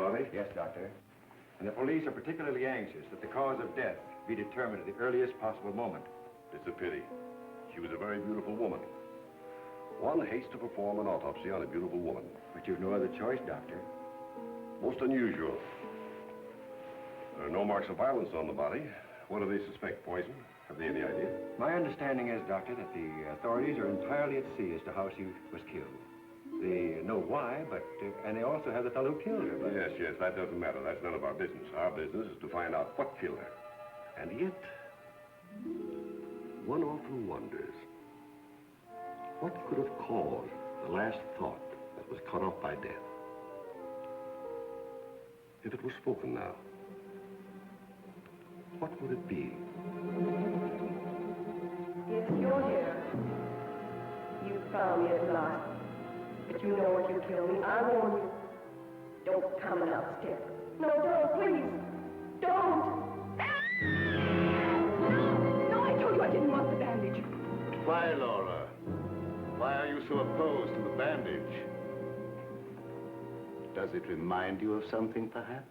are they? Yes, Doctor. And the police are particularly anxious that the cause of death be determined at the earliest possible moment. It's a pity. She was a very beautiful woman. One hates to perform an autopsy on a beautiful woman. But you've no other choice, Doctor. Most unusual. There are no marks of violence on the body. What do they suspect? Poison? Have they any idea? My understanding is, Doctor, that the authorities are entirely at sea as to how she was killed. They know why, but, and they also have the fellow who killed her, but... Yes, that doesn't matter. That's none of our business. Our business is to find out what killed her. And yet, one often wonders, what could have caused the last thought that was cut off by death? If it was spoken now, what would it be? Yes, you're here. You found me at last. But you know what you killed me. I warn you. Don't come an upstairs. No, don't, please. Don't. No, I told you I didn't want the bandage. Why, Laura? Why are you so opposed to the bandage? Does it remind you of something, perhaps?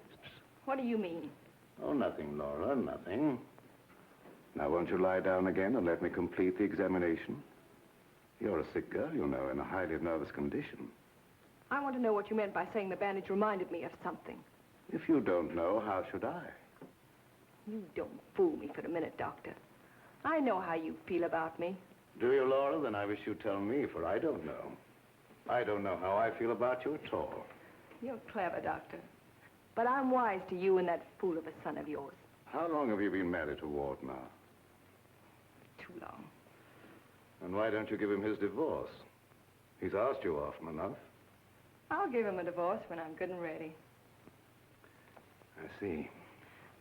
What do you mean? Oh, nothing, Laura, nothing. Now, won't you lie down again and let me complete the examination? You're a sick girl, you know, in a highly nervous condition. I want to know what you meant by saying the bandage reminded me of something. If you don't know, how should I? You don't fool me for a minute, Doctor. I know how you feel about me. Do you, Laura? Then I wish you'd tell me, for I don't know. I don't know how I feel about you at all. You're clever, Doctor. But I'm wise to you and that fool of a son of yours. How long have you been married to Ward now? Too long. And why don't you give him his divorce? He's asked you often enough. I'll give him a divorce when I'm good and ready. I see.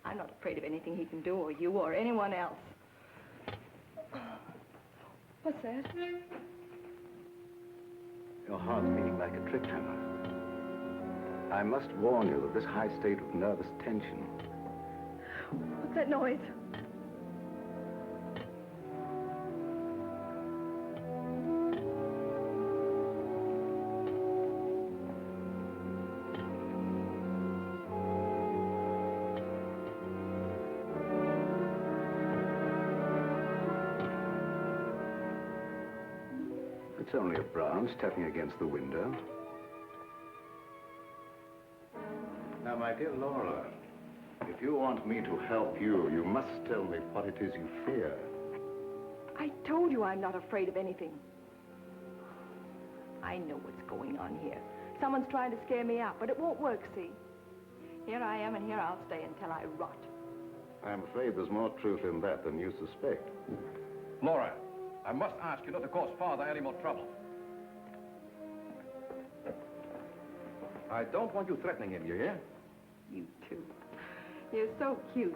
I'm not afraid of anything he can do, or you, or anyone else. What's that? Your heart's beating like a trip hammer. I must warn you that this high state of nervous tension... What's that noise? It's only a branch tapping against the window. Now, my dear Laura, if you want me to help you, you must tell me what it is you fear. I told you I'm not afraid of anything. I know what's going on here. Someone's trying to scare me out, but it won't work, see? Here I am, and here I'll stay until I rot. I'm afraid there's more truth in that than you suspect. Laura, I must ask you not to cause Father any more trouble. I don't want you threatening him, you hear? You too. You're so cute.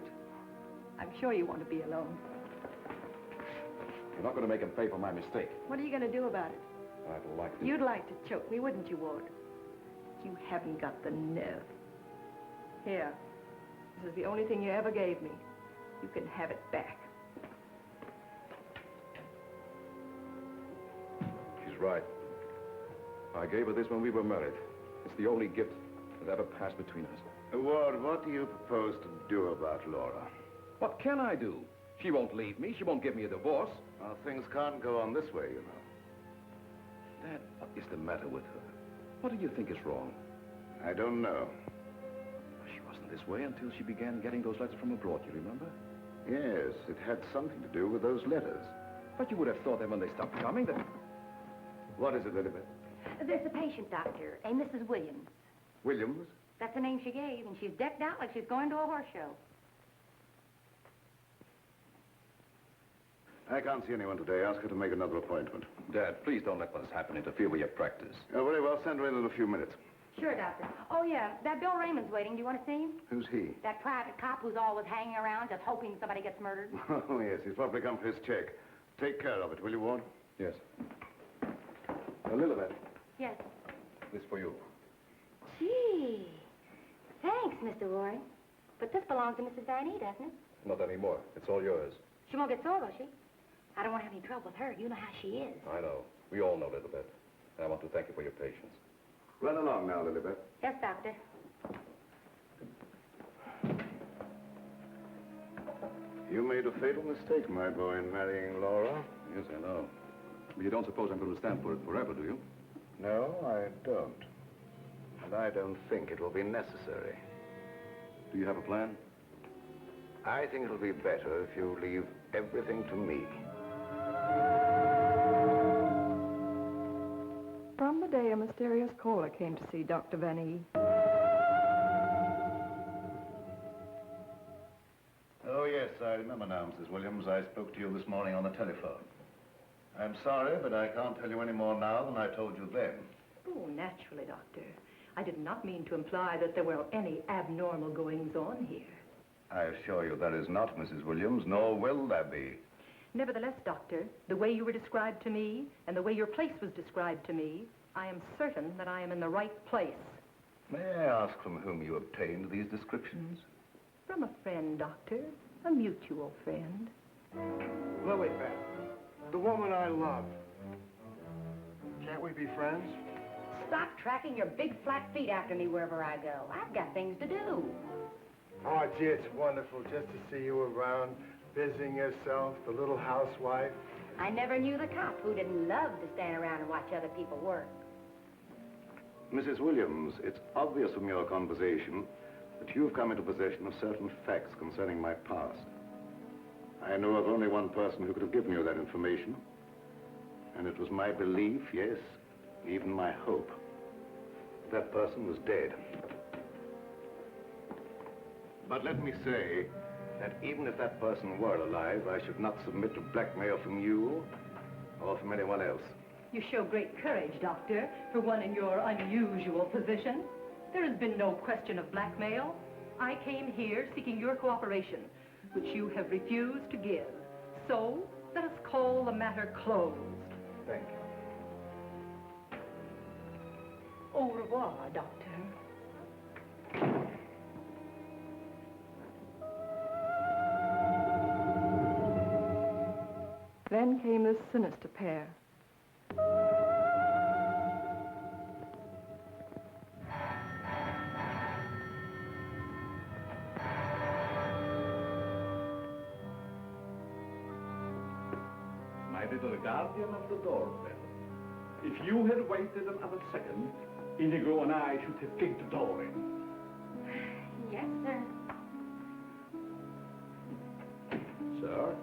I'm sure you want to be alone. You're not going to make him pay for my mistake. What are you going to do about it? I'd like to... You'd like to choke me, wouldn't you, Ward? You haven't got the nerve. Here. This is the only thing you ever gave me. You can have it back. She's right. I gave her this when we were married. It's the only gift that ever passed between us. Ward, what do you propose to do about Laura? What can I do? She won't leave me. She won't give me a divorce. Well, things can't go on this way, you know. Dad, what is the matter with her? What do you think is wrong? I don't know. She wasn't this way until she began getting those letters from abroad, you remember? Yes, it had something to do with those letters. But you would have thought that when they stopped coming, that... What is it, Elizabeth? There's a patient, Doctor, a Mrs. Williams. Williams? That's the name she gave, and she's decked out like she's going to a horse show. I can't see anyone today. Ask her to make another appointment. Dad, please don't let what has happened interfere with your practice. Oh, very well. Send her in a few minutes. Sure, Doctor. Oh, yeah, that Bill Raymond's waiting. Do you want to see him? Who's he? That private cop who's always hanging around just hoping somebody gets murdered. Oh, yes. He's probably come for his check. Take care of it, will you, Ward? Yes. Elizabeth, Yes. this for you. Gee. Thanks, Mr. Roy. But this belongs to Mrs. Van E, doesn't it? Not anymore. It's all yours. She won't get sore, will she? I don't want to have any trouble with her. You know how she is. I know. We all know Elizabeth. And I want to thank you for your patience. Run along now, Elizabeth. Yes, Doctor. You made a fatal mistake, my boy, in marrying Laura. Yes, I know. But you don't suppose I'm going to stand for it forever, do you? No, I don't. And I don't think it will be necessary. Do you have a plan? I think it'll be better if you leave everything to me. From the day a mysterious caller came to see Dr. Van E. Oh, yes, I remember now, Mrs. Williams. I spoke to you this morning on the telephone. I'm sorry, but I can't tell you any more now than I told you then. Oh, naturally, Doctor. I did not mean to imply that there were any abnormal goings-on here. I assure you that is not, Mrs. Williams, nor will there be. Nevertheless, Doctor, the way you were described to me and the way your place was described to me, I am certain that I am in the right place. May I ask from whom you obtained these descriptions? From a friend, Doctor. A mutual friend. Lilybeth, the woman I love. Can't we be friends? Stop tracking your big flat feet after me wherever I go. I've got things to do. Oh, gee, it's wonderful just to see you around, busying yourself, the little housewife. I never knew the cop who didn't love to stand around and watch other people work. Mrs. Williams, it's obvious from your conversation that you've come into possession of certain facts concerning my past. I know of only one person who could have given you that information, and it was my belief, yes, even my hope, that person was dead. But let me say that even if that person were alive, I should not submit to blackmail from you or from anyone else. You show great courage, Doctor, for one in your unusual position. There has been no question of blackmail. I came here seeking your cooperation, which you have refused to give. So, let us call the matter closed. Thank you. Au revoir, Doctor. Then came this sinister pair. My little guardian of the doorbell. If you had waited another second, Inigo and I should have kicked the door in. Yes, sir. Sir,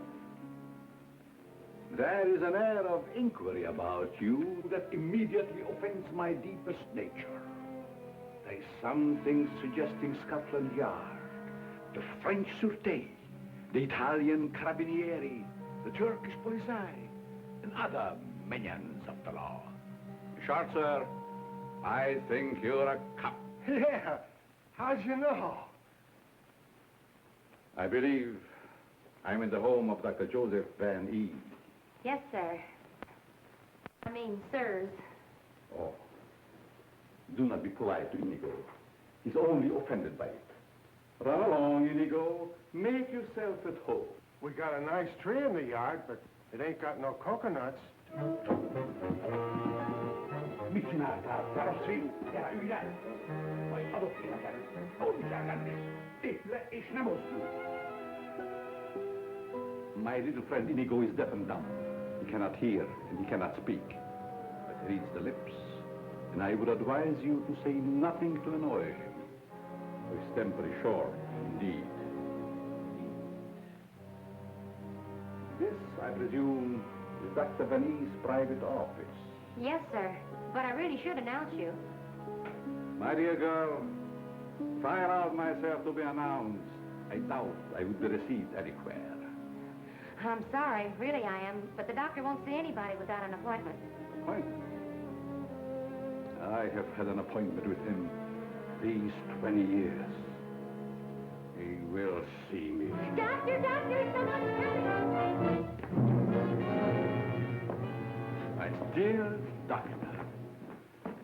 there is an air of inquiry about you that immediately offends my deepest nature. There is something suggesting Scotland Yard, the French Sûreté, the Italian Carabinieri, the Turkish Polizei, and other minions of the law. Short, sir, I think you're a cop. Yeah, how'd you know? I believe I'm in the home of Dr. Joseph Van E. Yes, sir. I mean, sirs. Oh, do not be polite to Inigo. He's only offended by it. Run along, Inigo. Make yourself at home. We got a nice tree in the yard, but it ain't got no coconuts. My little friend Inigo is deaf and dumb. He cannot hear and he cannot speak. But he reads the lips. And I would advise you to say nothing to annoy him. His temper is short, indeed. This, I presume, is Dr. Van E's private office. Yes, sir. But I really should announce you. My dear girl, if I allowed myself to be announced, I doubt I would be received anywhere. I'm sorry, really I am, but the doctor won't see anybody without an appointment. Appointment? I have had an appointment with him these 20 years. He will see me. Doctor, someone's coming! My dear doctor,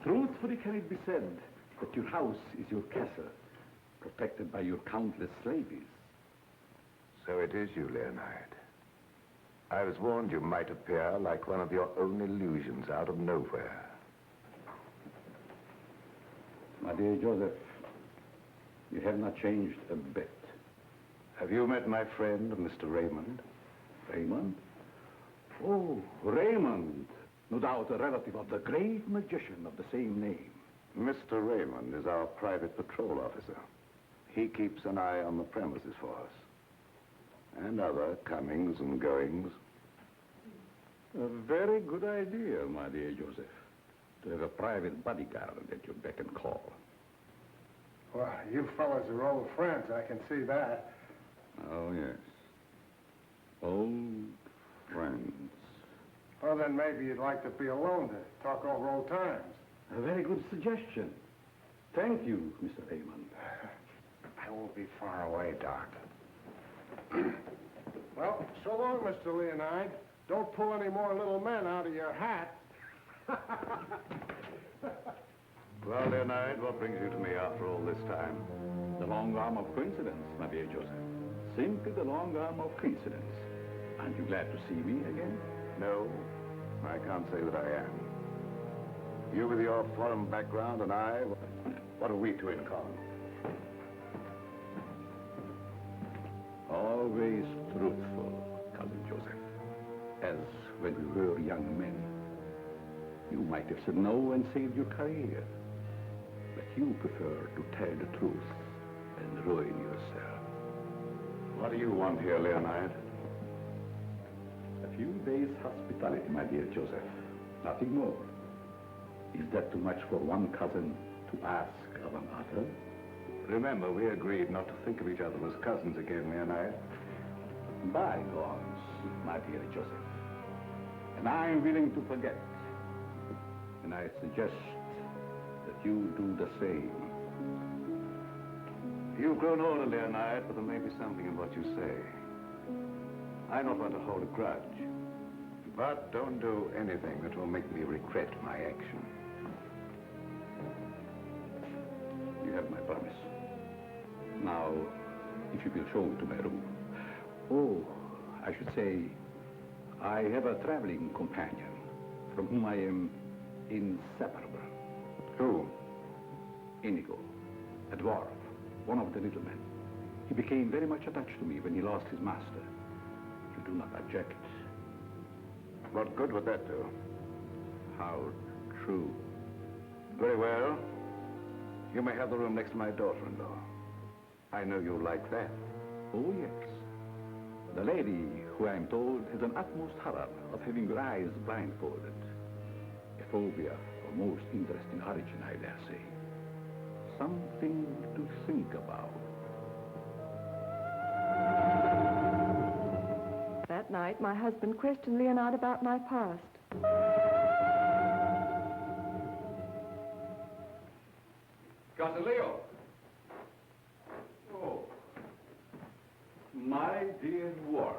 truthfully can it be said that your house is your castle, protected by your countless slaves? So it is you, Leonard. I was warned you might appear like one of your own illusions out of nowhere. My dear Joseph, you have not changed a bit. Have you met my friend, Mr. Raymond? Raymond? Oh, Raymond. No doubt a relative of the great magician of the same name. Mr. Raymond is our private patrol officer. He keeps an eye on the premises for us. And other comings and goings. A very good idea, my dear Joseph. To have a private bodyguard at your beck and call. Well, you fellas are old friends, I can see that. Oh, yes. Old friends. Well, then maybe you'd like to be alone to talk over old times. A very good suggestion. Thank you, Mr. Raymond. I won't be far away, Doc. Well, so long, Mr. Leonide. Don't pull any more little men out of your hat. Well, Leonard, what brings you to me after all this time? The long arm of coincidence, my dear Joseph. Simply the long arm of coincidence. Aren't you glad to see me again? No, I can't say that I am. You with your foreign background and I, what have we two in common? Always truthful, Cousin Joseph. As when we were young men. You might have said no and saved your career. But you prefer to tell the truth and ruin yourself. What do you want here, Leonard? A few days' hospitality, my dear Joseph. Nothing more. Is that too much for one cousin to ask of another? Remember, we agreed not to think of each other as cousins again, Leonard. Bygones, my dear Joseph. And I am willing to forget. And I suggest that you do the same. You've grown older, Leonard, but there may be something in what you say. I don't want to hold a grudge. But don't do anything that will make me regret my action. You have my promise. Now, if you will show me to my room. Oh, I should say, I have a traveling companion from whom I am inseparable. Who? Inigo, a dwarf, one of the little men. He became very much attached to me when he lost his master. You do not object? What good would that do? How true. Very well. You may have the room next to my daughter-in-law. I know you like that. Oh, yes. The lady, who I am told has an utmost horror of having her eyes blindfolded. A phobia of most interesting origin, I dare say. Something to think about. That night, my husband questioned Leonard about my past. Cousin Leo. Oh, my dear Ward.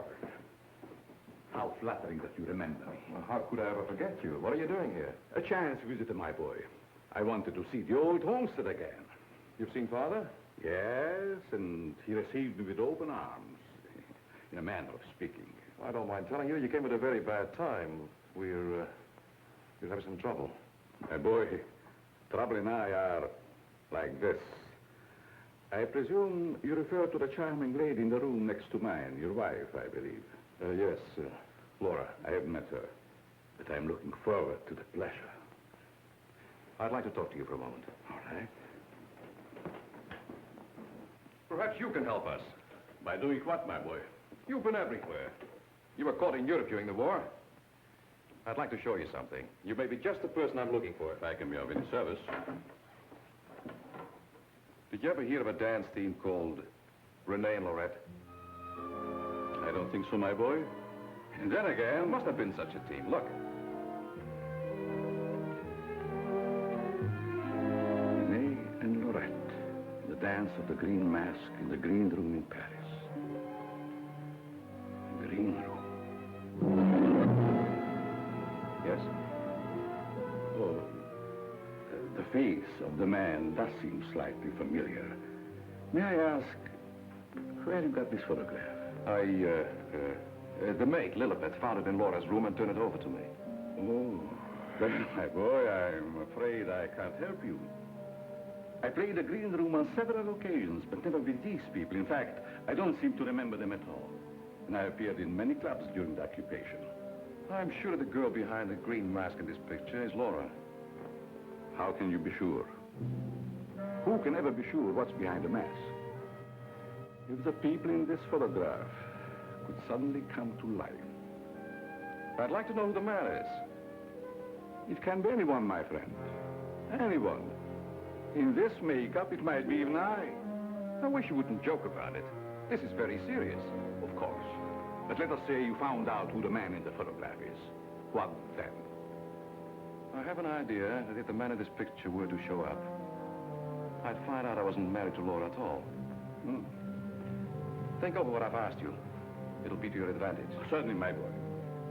How flattering that you remember me. Well, how could I ever forget you? What are you doing here? A chance visit, my boy. I wanted to see the old homestead again. You've seen Father? Yes, and he received me with open arms, in a manner of speaking. I don't mind telling you, you came at a very bad time. We're having some trouble. My boy, Trouble and I are like this. I presume you refer to the charming lady in the room next to mine, your wife, I believe. Yes, Laura. I have met her, but I'm looking forward to the pleasure. I'd like to talk to you for a moment. All right. Perhaps you can help us. By doing what, my boy? You've been everywhere. You were caught in Europe during the war. I'd like to show you something. You may be just the person I'm looking for. If I can be of any service. Did you ever hear of a dance team called Renee and Lorette? I don't think so, my boy. And then again, must have been such a team. Look. Renee and Lorette. The dance of the green mask in the green room in Paris. The green room. Yes? Oh, the face of the man does seem slightly familiar. May I ask, where you got this photograph? The maid, Lilibet, found it in Laura's room and turned it over to me. Oh, then, my boy, I'm afraid I can't help you. I played the green room on several occasions, but never with these people. In fact, I don't seem to remember them at all. And I appeared in many clubs during the occupation. I'm sure the girl behind the green mask in this picture is Laura. How can you be sure? Who can ever be sure what's behind the mask? If the people in this photograph could suddenly come to life. I'd like to know who the man is. It can be anyone, my friend. Anyone. In this makeup, it might be even I. I wish you wouldn't joke about it. This is very serious. Of course. But let us say you found out who the man in the photograph is. What then? I have an idea that if the man in this picture were to show up, I'd find out I wasn't married to Laura at all. Think over what I've asked you. It'll be to your advantage. Certainly, my boy.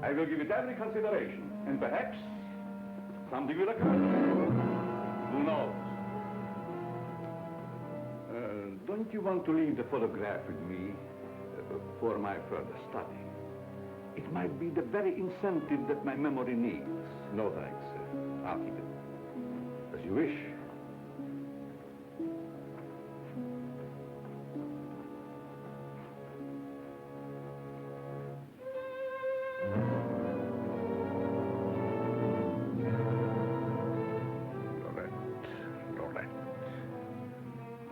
I will give it every consideration. And perhaps something will occur. Who knows? Don't you want to leave the photograph with me for my further study? It might be the very incentive that my memory needs. No, thanks. I'll keep it. As you wish.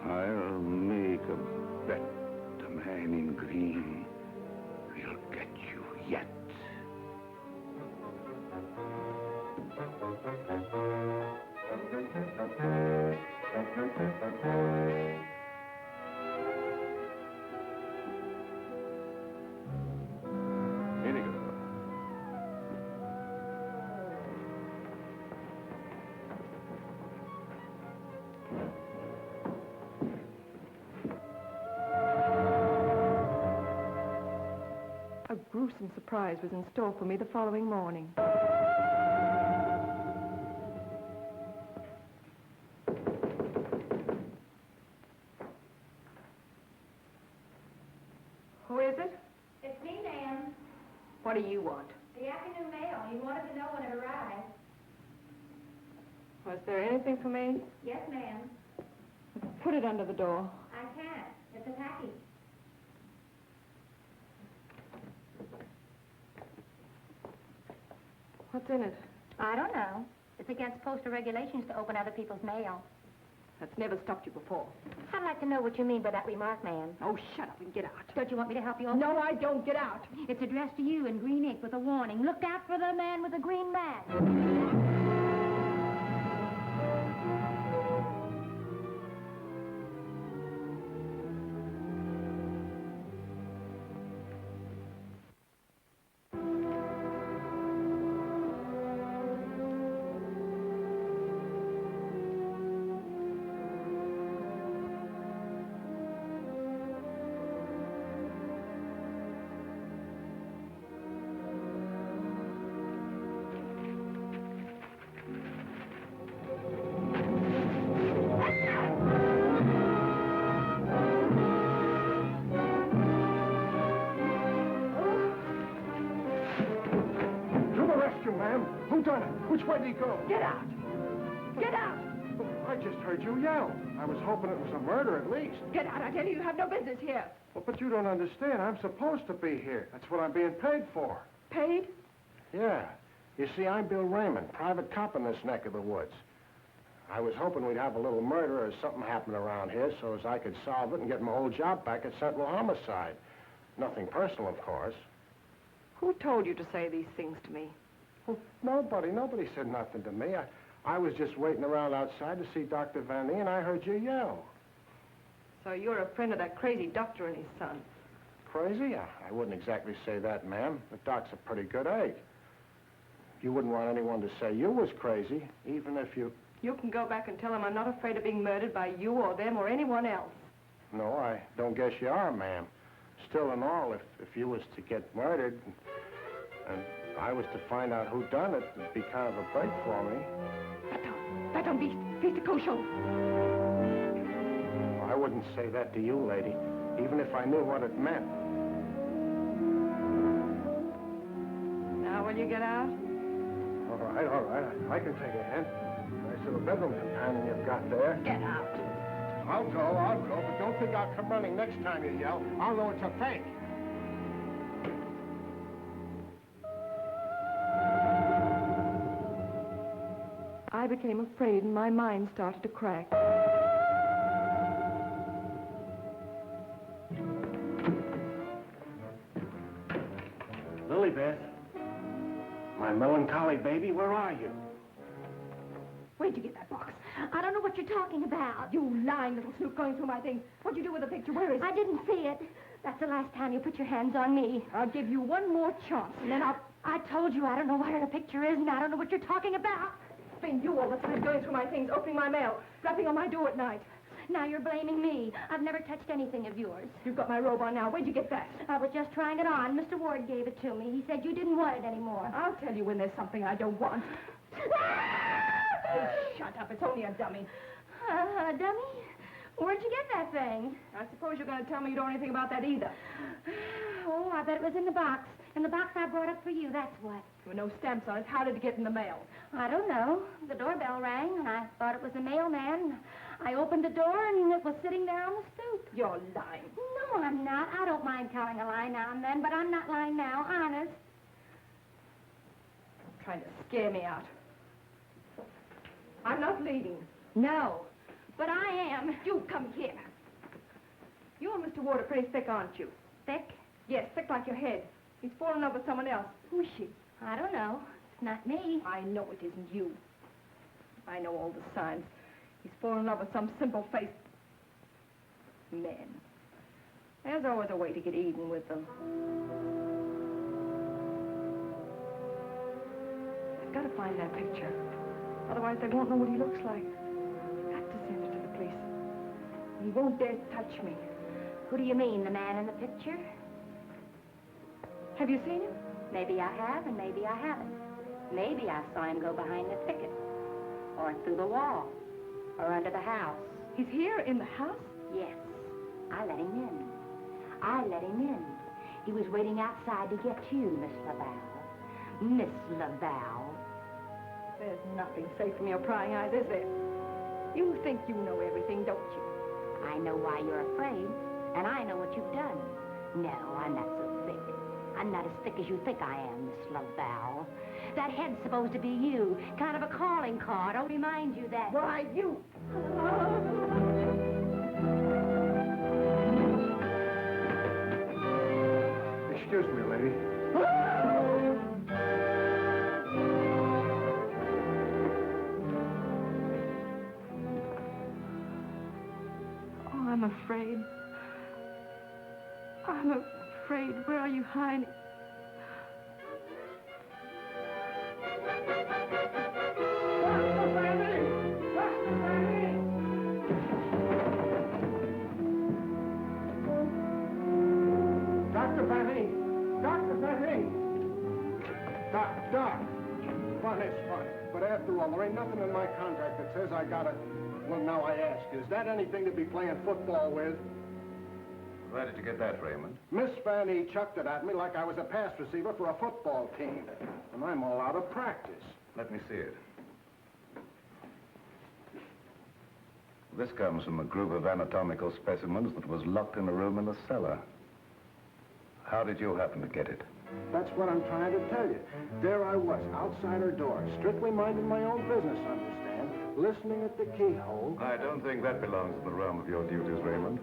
I'll make a bet the man in green will get you yet. Here you go. A gruesome surprise was in store for me the following morning. Who is it? It's me, ma'am. What do you want? The afternoon mail. You wanted to know when it arrived. Was there anything for me? Yes, ma'am. Put it under the door. I can't. It's a package. What's in it? I don't know. It's against postal regulations to open other people's mail. That's never stopped you before. I'd like to know what you mean by that remark, ma'am. Oh, shut up and get out. Don't you want me to help you open No, it? I don't. Get out. It's addressed to you in green ink with a warning. Look out for the man with the green mask. Who done it? Which way did he go? Get out. Get out. I just heard you yell. I was hoping it was a murder at least. Get out. I tell you, you have no business here. Well, but you don't understand. I'm supposed to be here. That's what I'm being paid for. Paid? Yeah. You see, I'm Bill Raymond, private cop in this neck of the woods. I was hoping we'd have a little murder or something happen around here so as I could solve it and get my old job back at Central Homicide. Nothing personal, of course. Who told you to say these things to me? Well, nobody said nothing to me. I was just waiting around outside to see Dr. Van Nee, and I heard you yell. So you're a friend of that crazy doctor and his son. Crazy? I wouldn't exactly say that, ma'am. The doc's a pretty good egg. You wouldn't want anyone to say you was crazy, even if you... You can go back and tell him I'm not afraid of being murdered by you or them or anyone else. No, I don't guess you are, ma'am. Still and all, if you was to get murdered and I was to find out who done it, it'd be kind of a break for me. That don't be kosher. I wouldn't say that to you, lady, even if I knew what it meant. Now will you get out? All right. I can take a hint. Nice little bedroom companion you've got there. Get out. I'll go, but don't think I'll come running next time you yell. I'll know it's a fake. I became afraid and my mind started to crack. Lilybeth, my melancholy baby, where are you? Where'd you get that box? I don't know what you're talking about. You lying little snoop going through my things. What'd you do with the picture? Where is it? I didn't see it. That's the last time you put your hands on me. I'll give you one more chance, and then I told you I don't know where the picture is, and I don't know what you're talking about. It's been you all the time going through my things, opening my mail, rapping on my door at night. Now you're blaming me. I've never touched anything of yours. You've got my robe on now. Where'd you get that? I was just trying it on. Mr. Ward gave it to me. He said you didn't want it anymore. I'll tell you when there's something I don't want. Oh, shut up. It's only a dummy. A dummy? Where'd you get that thing? I suppose you're going to tell me you don't know anything about that either. Oh, I bet it was in the box. In the box I brought up for you, that's what. There were no stamps on it. How did it get in the mail? I don't know. The doorbell rang, and I thought it was a mailman. I opened the door, and it was sitting there on the stoop. You're lying. No, I'm not. I don't mind telling a lie now and then, but I'm not lying now, honest. You're trying to scare me out. I'm not leaving. No, but I am. You come here. You and Mr. Ward are pretty thick, aren't you? Thick? Yes, thick like your head. He's fallen in love with someone else. Who is she? I don't know. It's not me. I know it isn't you. I know all the signs. He's fallen in love with some simple-faced man. There's always a way to get even with them. I've got to find that picture. Otherwise, they won't know what he looks like. I've got to send it to the police. He won't dare touch me. Who do you mean, the man in the picture? Have you seen him? Maybe I have, and maybe I haven't. Maybe I saw him go behind the thicket, or through the wall, or under the house. He's here in the house? Yes. I let him in. I let him in. He was waiting outside to get you, Miss Laval. Miss Laval. There's nothing safe from your prying eyes, is there? You think you know everything, don't you? I know why you're afraid, and I know what you've done. No, I'm not so thick. I'm not as thick as you think I am, Miss Laval. That head's supposed to be you, kind of a calling card. I'll remind you that. Why, you... Excuse me, lady. Oh, I'm afraid. I'm afraid. Where are you hiding? Dr. Fanny! Dr. Fanny! Doc! Fun is fun. But after all, there ain't nothing in my contract that says I gotta... Well, now I ask, is that anything to be playing football with? Where did you get that, Raymond? Miss Fanny chucked it at me like I was a pass receiver for a football team. And I'm all out of practice. Let me see it. This comes from a group of anatomical specimens that was locked in a room in the cellar. How did you happen to get it? That's what I'm trying to tell you. There I was, outside her door, strictly minding my own business, understand? Listening at the keyhole. I don't think that belongs to the realm of your duties, Raymond.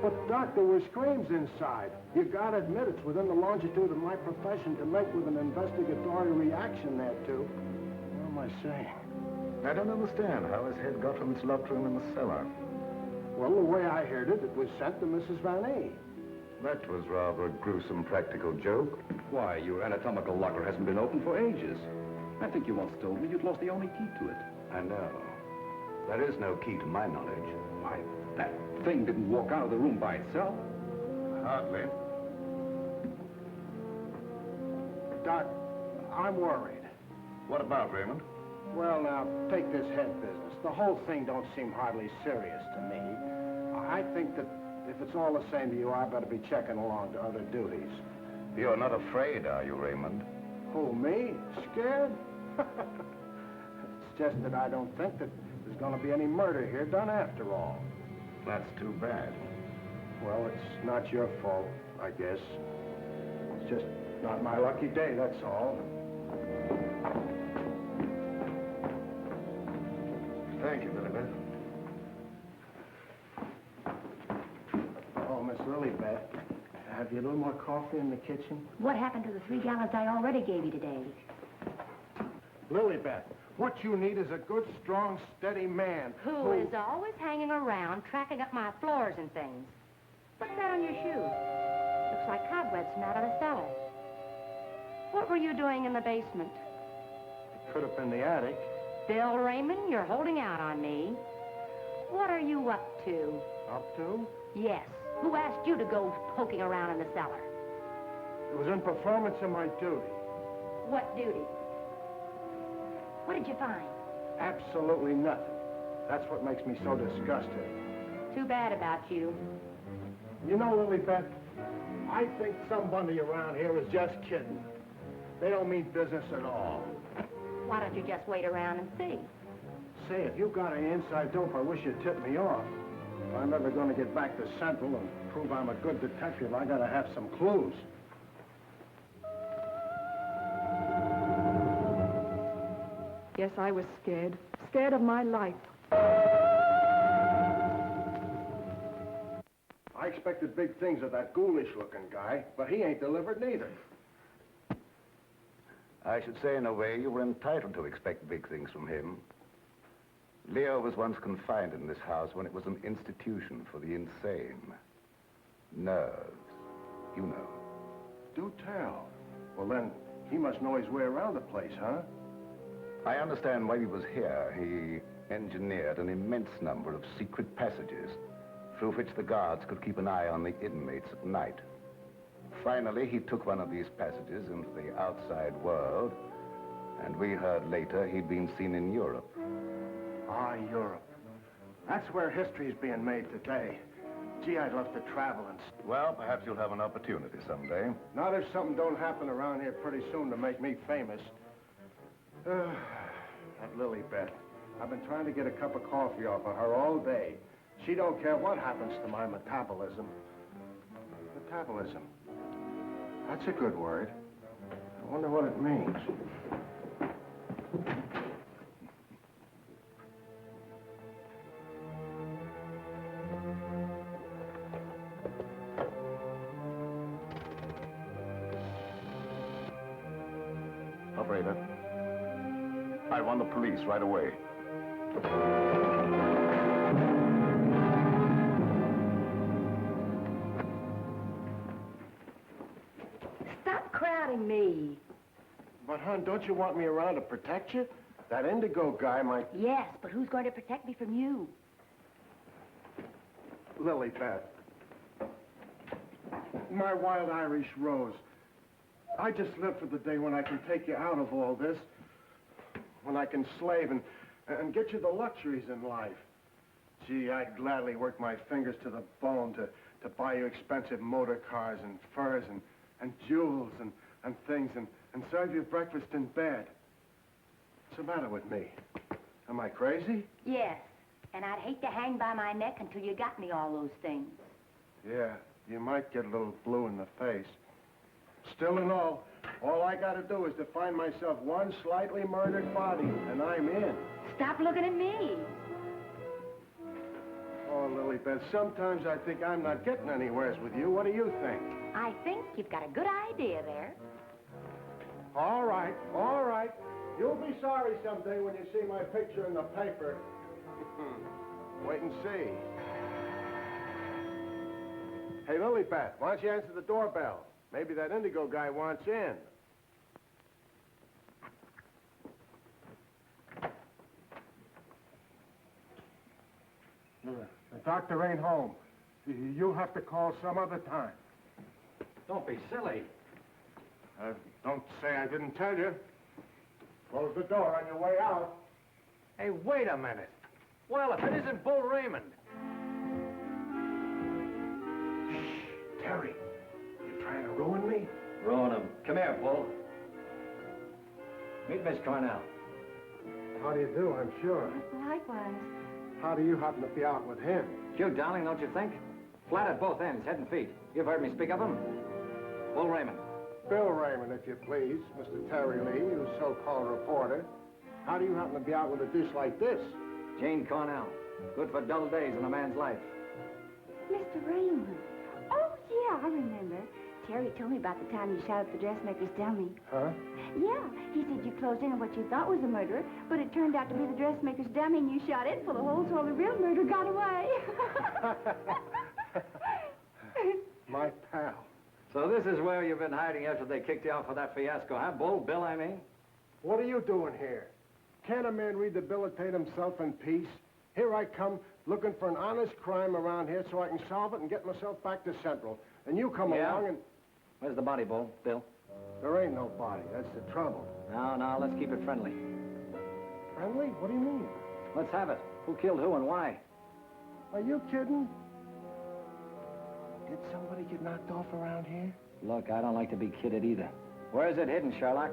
But, Doc, there were screams inside. You gotta admit it's within the longitude of my profession to make with an investigatory reaction thereto. What am I saying? I don't understand how his head got from its locked room in the cellar. Well, the way I heard it, it was sent to Mrs. Van A. That was rather a gruesome practical joke. Why, your anatomical locker hasn't been opened for ages. I think you once told me you'd lost the only key to it. I know. There is no key to my knowledge. Why, that thing didn't walk out of the room by itself. Hardly. Doc, I'm worried. What about, Raymond? Well, now, take this head business. The whole thing don't seem hardly serious to me. I think that if it's all the same to you, I better be checking along to other duties. You're not afraid, are you, Raymond? Who, me? Scared? It's just that I don't think that there's going to be any murder here done after all. That's too bad. Well, it's not your fault, I guess. It's just not my lucky day, that's all. Thank you, Lilibet. Oh, Miss Lilibet, have you a little more coffee in the kitchen? What happened to the 3 gallons I already gave you today? Lilibet, what you need is a good, strong, steady man. Who is always hanging around, tracking up my floors and things. What's that on your shoe? Looks like cobwebs from out of the cellar. What were you doing in the basement? It could have been the attic. Bill Raymond, you're holding out on me. What are you up to? Up to? Yes. Who asked you to go poking around in the cellar? It was in performance of my duty. What duty? What did you find? Absolutely nothing. That's what makes me so disgusted. Too bad about you. You know, Lilibet, I think somebody around here is just kidding. They don't mean business at all. Why don't you just wait around and see? Say, if you got any inside dope, I wish you'd tip me off. If I'm ever going to get back to Central and prove I'm a good detective, I gotta have some clues. Yes, I was scared. Scared of my life. I expected big things of that ghoulish-looking guy, but he ain't delivered neither. I should say, in a way, you were entitled to expect big things from him. Leo was once confined in this house when it was an institution for the insane. Nerves, you know. Do tell. Well, then, he must know his way around the place, huh? I understand while he was here, he engineered an immense number of secret passages through which the guards could keep an eye on the inmates at night. Finally, he took one of these passages into the outside world, and we heard later he'd been seen in Europe. Ah, Europe. That's where history's being made today. Gee, I'd love to travel and... Well, perhaps you'll have an opportunity someday. Not if something don't happen around here pretty soon to make me famous. That Lilibet. I've been trying to get a cup of coffee off of her all day. She don't care what happens to my metabolism. Metabolism. That's a good word. I wonder what it means. Operator, I want the police right away. Stop crowding me. But, hon, don't you want me around to protect you? That indigo guy might... Yes, but who's going to protect me from you? Lilibet. My wild Irish rose. I just live for the day when I can take you out of all this. When I can slave and get you the luxuries in life. Gee, I'd gladly work my fingers to the bone to buy you expensive motor cars and furs and jewels and things and serve you breakfast in bed. What's the matter with me? Am I crazy? Yes, and I'd hate to hang by my neck until you got me all those things. Yeah, you might get a little blue in the face. Still and all I gotta do is to find myself one slightly murdered body, and I'm in. Stop looking at me. Oh, Lilibet, sometimes I think I'm not getting anywheres with you. What do you think? I think you've got a good idea there. All right, all right. You'll be sorry someday when you see my picture in the paper. Wait and see. Hey, Lilibet, why don't you answer the doorbell? Maybe that indigo guy wants in. The doctor ain't home. You'll have to call some other time. Don't be silly. Don't say I didn't tell you. Close the door on your way out. Hey, wait a minute. Well, if it isn't Bull Raymond. Shh, Terry. You trying to ruin me? Ruin him. Come here, Bull. Meet Miss Cornell. How do you do, I'm sure. Likewise. How do you happen to be out with him? Cute, darling, don't you think? Flat at both ends, head and feet. You've heard me speak of him. Bull Raymond. Bill Raymond, if you please. Mr. Terry Lee, you so-called reporter. How do you happen to be out with a dish like this? Jane Cornell. Good for dull days in a man's life. Mr. Raymond. Oh, yeah, I remember. Terry told me about the time you shot up the dressmaker's dummy. Huh? Yeah, he said you closed in on what you thought was a murderer, but it turned out to be the dressmaker's dummy, and you shot it full of holes while the real murderer got away. My pal. So this is where you've been hiding after they kicked you out for that fiasco, huh? Bill, I mean? What are you doing here? Can't a man rehabilitate himself in peace? Here I come, looking for an honest crime around here so I can solve it and get myself back to Central. And you come along and... Where's the body, Bill? There ain't no body. That's the trouble. No, let's keep it friendly. Friendly? What do you mean? Let's have it. Who killed who and why? Are you kidding? Did somebody get knocked off around here? Look, I don't like to be kidded either. Where is it hidden, Sherlock?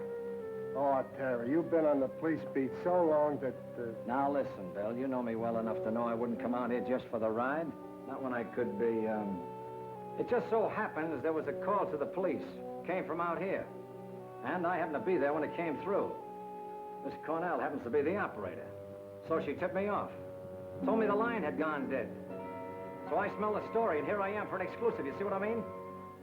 Oh, Terry, you've been on the police beat so long that... Now, listen, Bill, you know me well enough to know I wouldn't come out here just for the ride. Not when I could be, It just so happens there was a call to the police. Came from out here. And I happened to be there when it came through. Miss Cornell happens to be the operator. So she tipped me off. Told me the line had gone dead. So I smelled the story, and here I am for an exclusive. You see what I mean?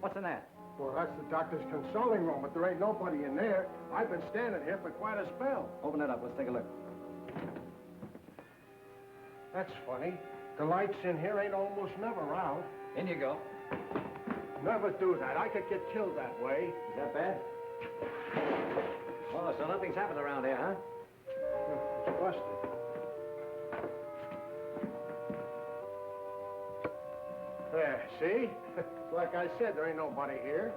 What's in that? Well, that's the doctor's consulting room, but there ain't nobody in there. I've been standing here for quite a spell. Open it up. Let's take a look. That's funny. The lights in here ain't almost never out. In you go. Never do that. I could get killed that way. Is that bad? Oh, so nothing's happened around here, huh? It's busted. There, see? Like I said, there ain't nobody here.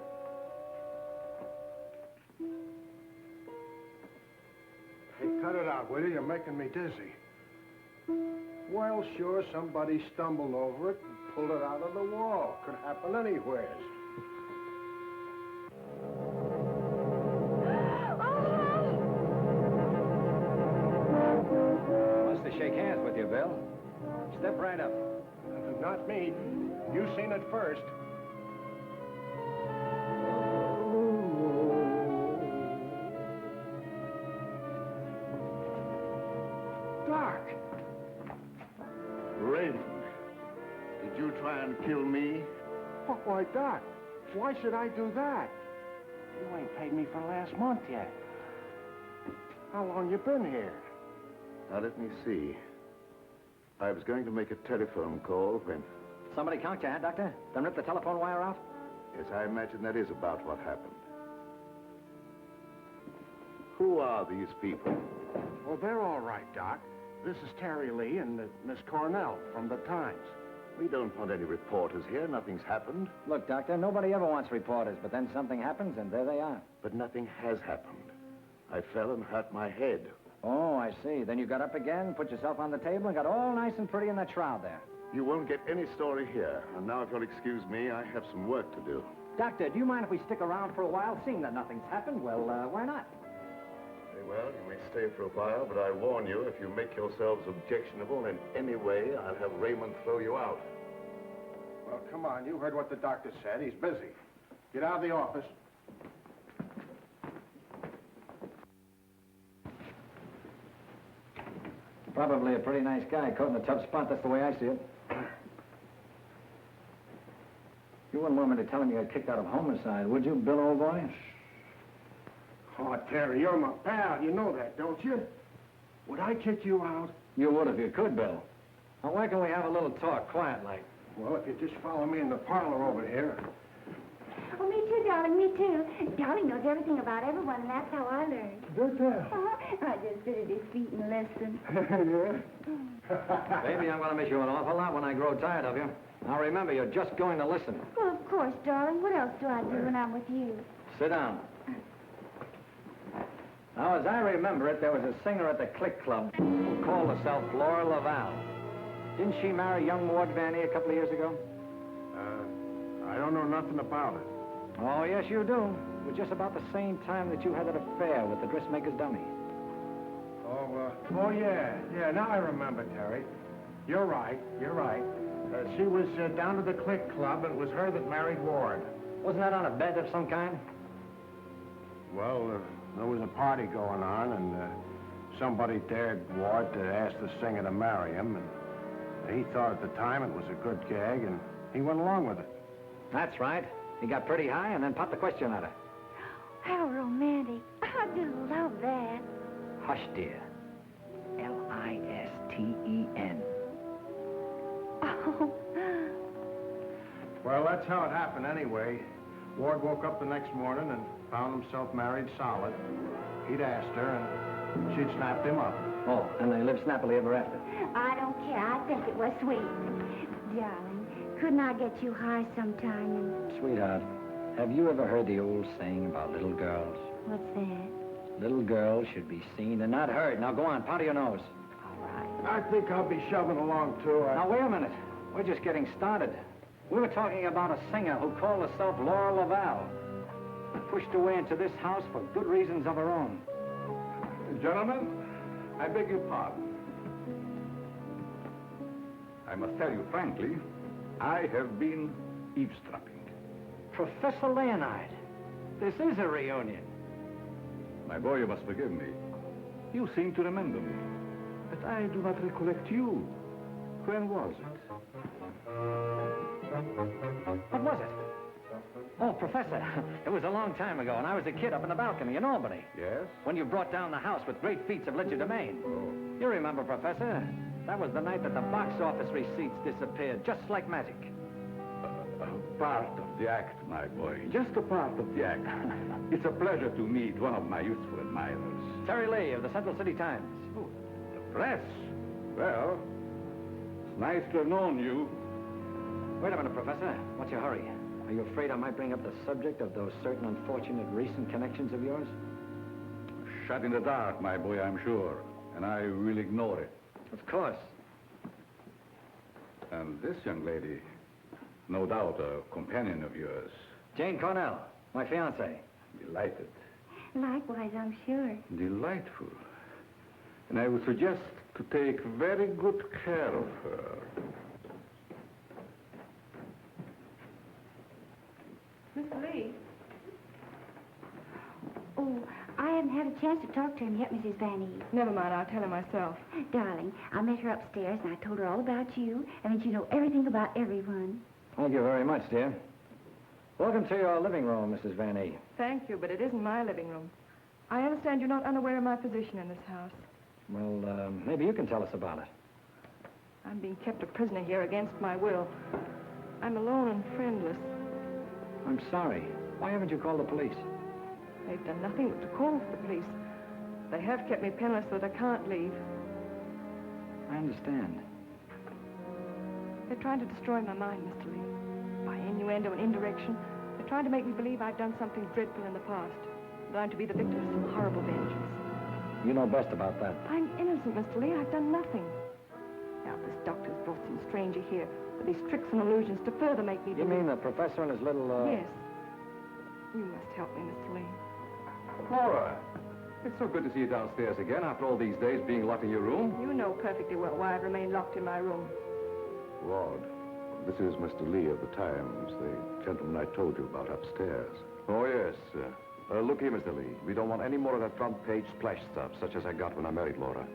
Hey, cut it out, will you? You're making me dizzy. Well, sure, somebody stumbled over it and pulled it out of the wall. Could happen anywhere. Wants to shake hands with you, Bill. Step right up. Not me. You seen it first. Doc! Raymond, did you try and kill me? Why, Doc, why should I do that? You ain't paid me for last month yet. How long you been here? Now, let me see. I was going to make a telephone call when... Somebody conked you, huh, Doctor? Then rip the telephone wire out? Yes, I imagine that is about what happened. Who are these people? Well, they're all right, Doc. This is Terry Lee and Miss Cornell from the Times. We don't want any reporters here. Nothing's happened. Look, Doctor, nobody ever wants reporters, but then something happens, and there they are. But nothing has happened. I fell and hurt my head. Oh, I see. Then you got up again, put yourself on the table, and got all nice and pretty in that shroud there. You won't get any story here. And now, if you'll excuse me, I have some work to do. Doctor, do you mind if we stick around for a while, seeing that nothing's happened? Well, why not? Very well, you may stay for a while, but I warn you, if you make yourselves objectionable in any way, I'll have Raymond throw you out. Well, come on. You heard what the doctor said. He's busy. Get out of the office. Probably a pretty nice guy, caught in a tough spot. That's the way I see it. You wouldn't want me to tell him you got kicked out of homicide, would you, Bill, old boy? Oh, Terry, you're my pal. You know that, don't you? Would I kick you out? You would if you could, Bill. Now, why can't we have a little talk, quiet like? Well, if you just follow me in the parlor over here. Oh, me too, darling, me too. Darling knows everything about everyone, and that's how I learned. Good tell. I just sit at his feet and listen. Yeah? Baby, I'm going to miss you an awful lot when I grow tired of you. Now, remember, you're just going to listen. Well, of course, darling. What else do I do when I'm with you? Sit down. Now, as I remember it, there was a singer at the Click Club who called herself Laura Laval. Didn't she marry young Ward Vanny a couple of years ago? I don't know nothing about it. Oh, yes, you do. It was just about the same time that you had that affair with the dressmaker's dummy. Oh, yeah. Yeah, now I remember, Terry. You're right. She was down to the Click Club, and it was her that married Ward. Wasn't that on a bet of some kind? Well, there was a party going on, and somebody dared Ward to ask the singer to marry him, and he thought at the time it was a good gag, and he went along with it. That's right. He got pretty high and then popped the question at her. How romantic. I do love that. Hush, dear. Listen. Oh. Well, that's how it happened anyway. Ward woke up the next morning and found himself married solid. He'd asked her, and she'd snapped him up. Oh, and they lived snappily ever after. I don't care. I think it was sweet. Darling, couldn't I get you high sometime and... Sweetheart, have you ever heard the old saying about little girls? What's that? Little girls should be seen and not heard. Now, go on, powder your nose. All right. I think I'll be shoving along, too. Now, wait a minute. We're just getting started. We were talking about a singer who called herself Laura Laval. Pushed away into this house for good reasons of her own. Gentlemen, I beg your pardon. I must tell you frankly, I have been eavesdropping. Professor Leonard, this is a reunion. My boy, you must forgive me. You seem to remember me, but I do not recollect you. When was it? What was it? Oh, Professor, it was a long time ago, and I was a kid up in the balcony in Albany. Yes? When you brought down the house with great feats of legerdemain. Oh. You remember, Professor? That was the night that the box office receipts disappeared, just like magic. Part of the act, my boy. Just a part of the act. It's a pleasure to meet one of my youthful admirers. Terry Lee of the Central City Times. Oh, the press? Well, it's nice to have known you. Wait a minute, Professor. What's your hurry? Are you afraid I might bring up the subject of those certain unfortunate recent connections of yours? Shut in the dark, my boy, I'm sure. And I will ignore it. Of course. And this young lady, no doubt a companion of yours. Jane Cornell, my fiancée. Delighted. Likewise, I'm sure. Delightful. And I would suggest to take very good care of her. Mr. Lee? Oh, I haven't had a chance to talk to him yet, Mrs. Van E. Never mind, I'll tell him myself. Darling, I met her upstairs, and I told her all about you, and that you know everything about everyone. Thank you very much, dear. Welcome to your living room, Mrs. Van E. Thank you, but it isn't my living room. I understand you're not unaware of my position in this house. Well, maybe you can tell us about it. I'm being kept a prisoner here against my will. I'm alone and friendless. I'm sorry. Why haven't you called the police? They've done nothing but to call for the police. They have kept me penniless so that I can't leave. I understand. They're trying to destroy my mind, Mr. Lee. By innuendo and indirection, they're trying to make me believe I've done something dreadful in the past. That I'm to be the victim of some horrible vengeance. You know best about that. I'm innocent, Mr. Lee. I've done nothing. Now, this doctor's brought some stranger here with these tricks and illusions to further make me You mean the professor and his little, Yes. You must help me, Mr. Lee. Laura, it's so good to see you downstairs again after all these days being locked in your room. You know perfectly well why I've remained locked in my room. Ward, this is Mr. Lee of the Times, the gentleman I told you about upstairs. Oh, yes. Look here, Mr. Lee. We don't want any more of that front-page splash stuff, such as I got when I married Laura.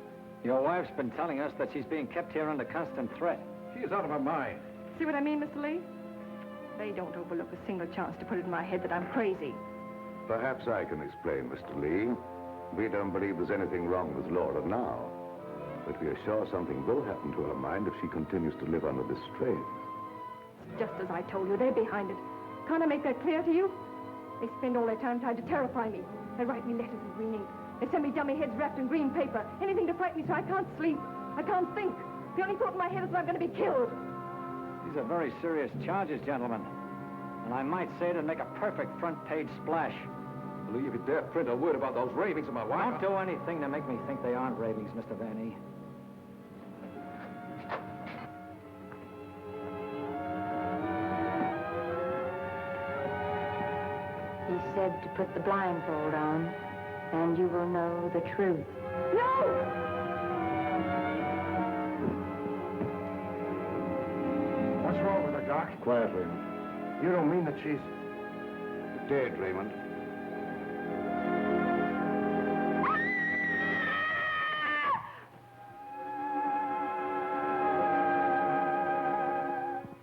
Your wife's been telling us that she's being kept here under constant threat. She is out of her mind. See what I mean, Mr. Lee? They don't overlook a single chance to put it in my head that I'm crazy. Perhaps I can explain, Mr. Lee. We don't believe there's anything wrong with Laura now. But we are sure something will happen to her mind if she continues to live under this strain. It's just as I told you, they're behind it. Can't I make that clear to you? They spend all their time trying to terrify me. They write me letters in green ink. They send me dummy heads wrapped in green paper. Anything to frighten me so I can't sleep. I can't think. The only thought in my head is that I'm going to be killed. These are very serious charges, gentlemen. And I might say it'd make a perfect front-page splash. Lee, if you dare print a word about those ravings of my wife... Don't do anything to make me think they aren't ravings, Mr. Van E. He said to put the blindfold on, and you will know the truth. No! Doc? Quiet, Raymond. You don't mean that she's... Dead, Raymond.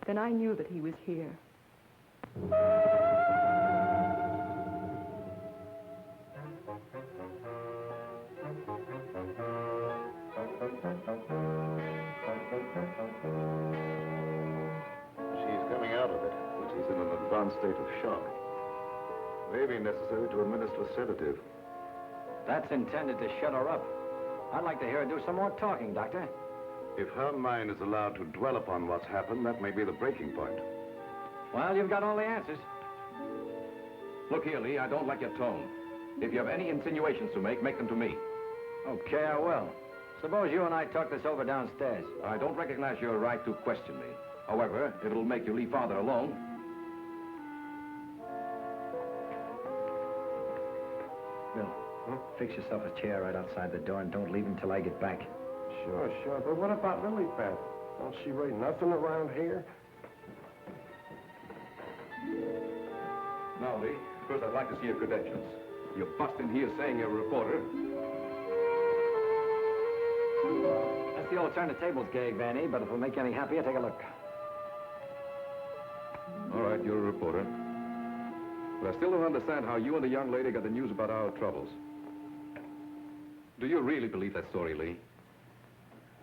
Then I knew that he was here. She's coming out of it, but she's in an advanced state of shock. May be necessary to administer a sedative. That's intended to shut her up. I'd like to hear her do some more talking, Doctor. If her mind is allowed to dwell upon what's happened, that may be the breaking point. Well, you've got all the answers. Look here, Lee, I don't like your tone. If you have any insinuations to make them to me. Okay, I will. Suppose you and I talk this over downstairs. I don't recognize your right to question me. However, if it'll make you leave Father alone... Bill, fix yourself a chair right outside the door and don't leave until I get back. Sure, sure. But what about Lily Pad? Don't she write nothing around here? Now, Lee, first I'd like to see your credentials. You bust in here saying you're a reporter. That's the old turn the tables gag, Vanny, but if it'll make you any happier, take a look. All right, you're a reporter. But I still don't understand how you and the young lady got the news about our troubles. Do you really believe that story, Lee?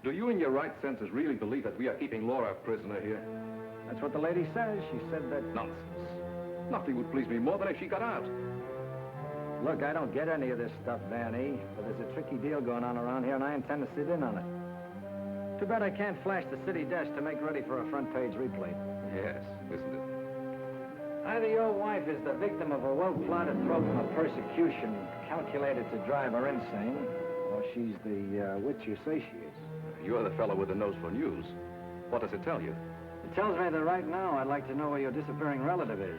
Do you, in your right senses, really believe that we are keeping Laura a prisoner here? That's what the lady says. She said that... Nonsense. Nothing would please me more than if she got out. Look, I don't get any of this stuff, Vanny, but there's a tricky deal going on around here, and I intend to sit in on it. Too bad I can't flash the city desk to make ready for a front-page replay. Yes, isn't it? Either your wife is the victim of a well-plotted program of persecution calculated to drive her insane, or she's the witch you say she is. You're the fellow with the nose for news. What does it tell you? It tells me that right now I'd like to know where your disappearing relative is.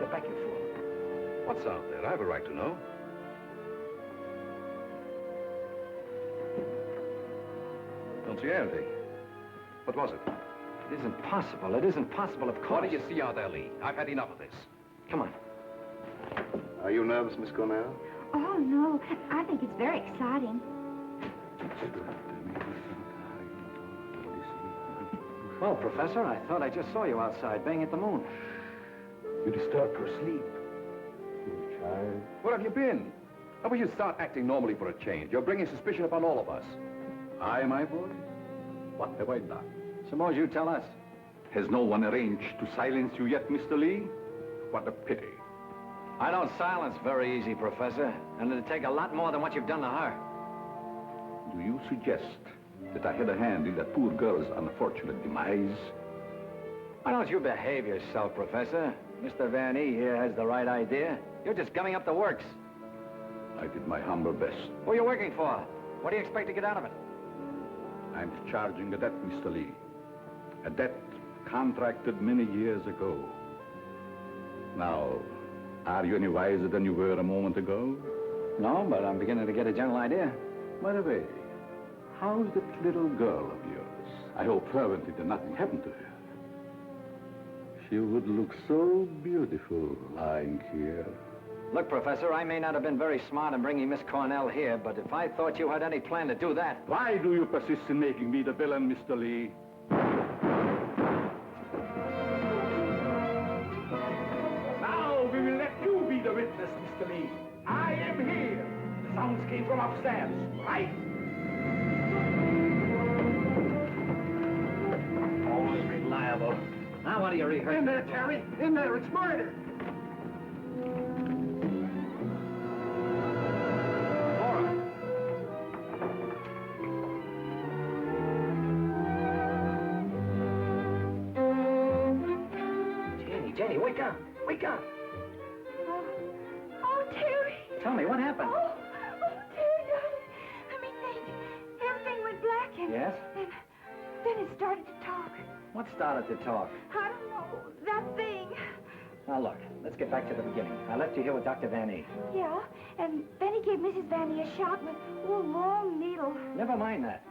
Get back, you fool. What's out there? I have a right to know. Don't see anything. What was it? It isn't possible. It isn't possible, of course. What do you see out there, Lee? I've had enough of this. Come on. Are you nervous, Miss Cornell? Oh, no. I think it's very exciting. Well, Professor, I thought I just saw you outside, banging at the moon. You disturbed her sleep. Poor child. Where have you been? How about you start acting normally for a change? You're bringing suspicion upon all of us. I, my boy? What have I done? Suppose you tell us. Has no one arranged to silence you yet, Mr. Lee? What a pity. I don't silence very easy, Professor, and it'd take a lot more than what you've done to her. Do you suggest that I had a hand in that poor girl's unfortunate demise? Why don't you behave yourself, Professor? Mr. Van E here has the right idea. You're just gumming up the works. I did my humble best. Who are you working for? What do you expect to get out of it? I'm charging a debt, Mr. Lee. A debt contracted many years ago. Now, are you any wiser than you were a moment ago? No, but I'm beginning to get a general idea. By the way, how's that little girl of yours? I hope fervently that nothing happened to her. She would look so beautiful lying here. Look, Professor, I may not have been very smart in bringing Miss Cornell here, but if I thought you had any plan to do that... Why do you persist in making me the villain, Mr. Lee? Now we will let you be the witness, Mr. Lee. I am here. The sounds came from upstairs, right? Always reliable. Now what do you rehearse? In there, Terry. In there. It's murder. Jenny, wake up. Wake up. Oh, Terry. Tell me, what happened? Oh, Terry, darling. Let me think. Everything went black and... Yes? Then it started to talk. What started to talk? I don't know. That thing. Now, look, let's get back to the beginning. I left you here with Dr. Van E. Yeah, and then he gave Mrs. Vanny a shot with a long needle. Never mind that.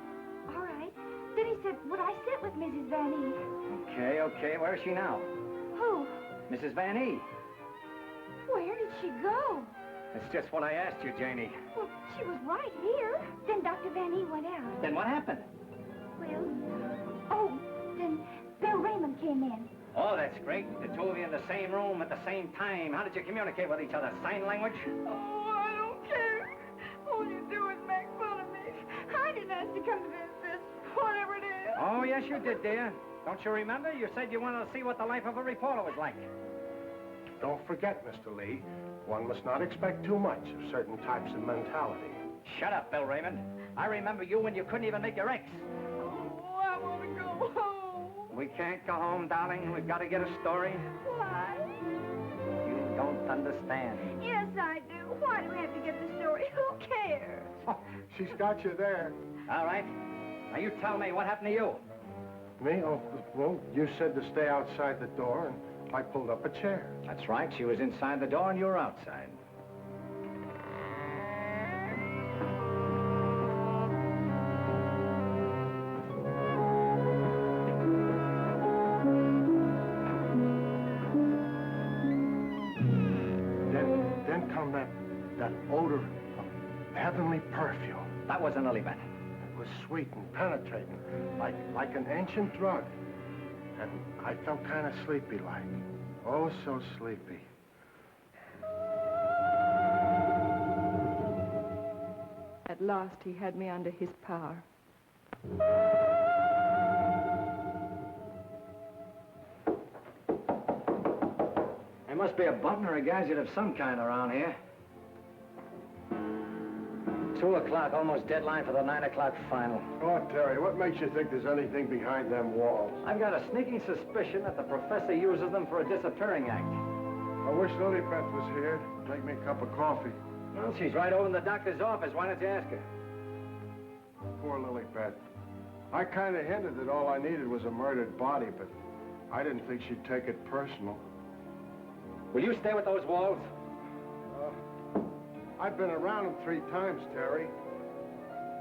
All right. Then he said, would I sit with Mrs. Vanny? Okay, okay. Where is she now? Who? Mrs. Van E. Where did she go? That's just what I asked you, Janie. Well, she was right here. Then Dr. Vanny went out. Then what happened? Oh, then Bill Raymond came in. Oh, that's great. The two of you in the same room at the same time. How did you communicate with each other? Sign language? Oh, I don't care. All you do is make fun of me. I didn't ask to come to this, whatever it is. Oh, yes, you did, dear. Don't you remember? You said you wanted to see what the life of a reporter was like. Don't forget, Mr. Lee, one must not expect too much of certain types of mentality. Shut up, Bill Raymond. I remember you when you couldn't even make your X. Oh, I want to go home. We can't go home, darling. We've got to get a story. Why? You don't understand. Yes, I do. Why do we have to get the story? Who cares? She's got you there. All right. Now, you tell me, what happened to you? Me? Oh, well, you said to stay outside the door, and I pulled up a chair. That's right. She was inside the door and you were outside. Then come that odor of heavenly perfume. That was an lily pad. It was sweet and penetrating, like an ancient drug. And I felt kind of sleepy-like. Oh, so sleepy. At last, he had me under his power. There must be a button or a gadget of some kind around here. 2 o'clock, almost deadline for the 9 o'clock final. Oh, Terry, what makes you think there's anything behind them walls? I've got a sneaking suspicion that the professor uses them for a disappearing act. I wish Lilybeth was here. Make me a cup of coffee. Well, she's right over in the doctor's office. Why don't you ask her? Poor Lilybeth. I kind of hinted that all I needed was a murdered body, but I didn't think she'd take it personal. Will you stay with those walls? I've been around them 3 times, Terry.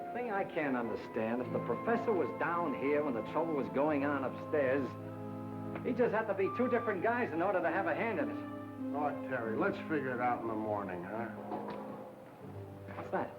The thing I can't understand, if the professor was down here when the trouble was going on upstairs, he just had to be 2 different guys in order to have a hand in it. Oh, Terry, let's figure it out in the morning, huh? What's that?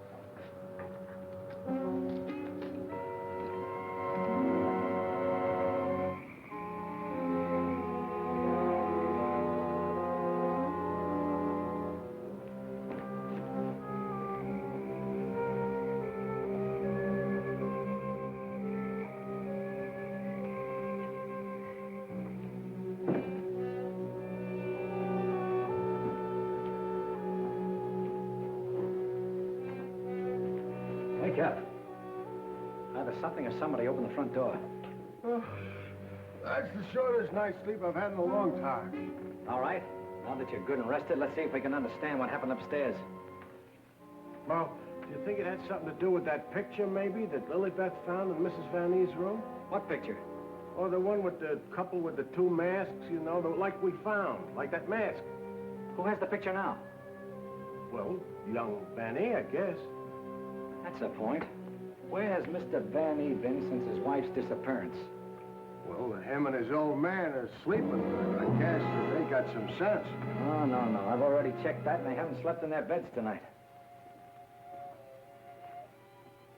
Wake up. Either something or somebody opened the front door. Oh, that's the shortest night's sleep I've had in a long time. All right. Now that you're good and rested, let's see if we can understand what happened upstairs. Well, do you think it had something to do with that picture, maybe, that Lilybeth found in Mrs. Van E's room? What picture? Oh, the one with the couple with the 2 masks, you know, like we found, like that mask. Who has the picture now? Well, young Van E, I guess. That's the point. Where has Mr. Van E been since his wife's disappearance? Well, him and his old man are sleeping. I guess they got some sense. Oh, no. I've already checked that, and they haven't slept in their beds tonight.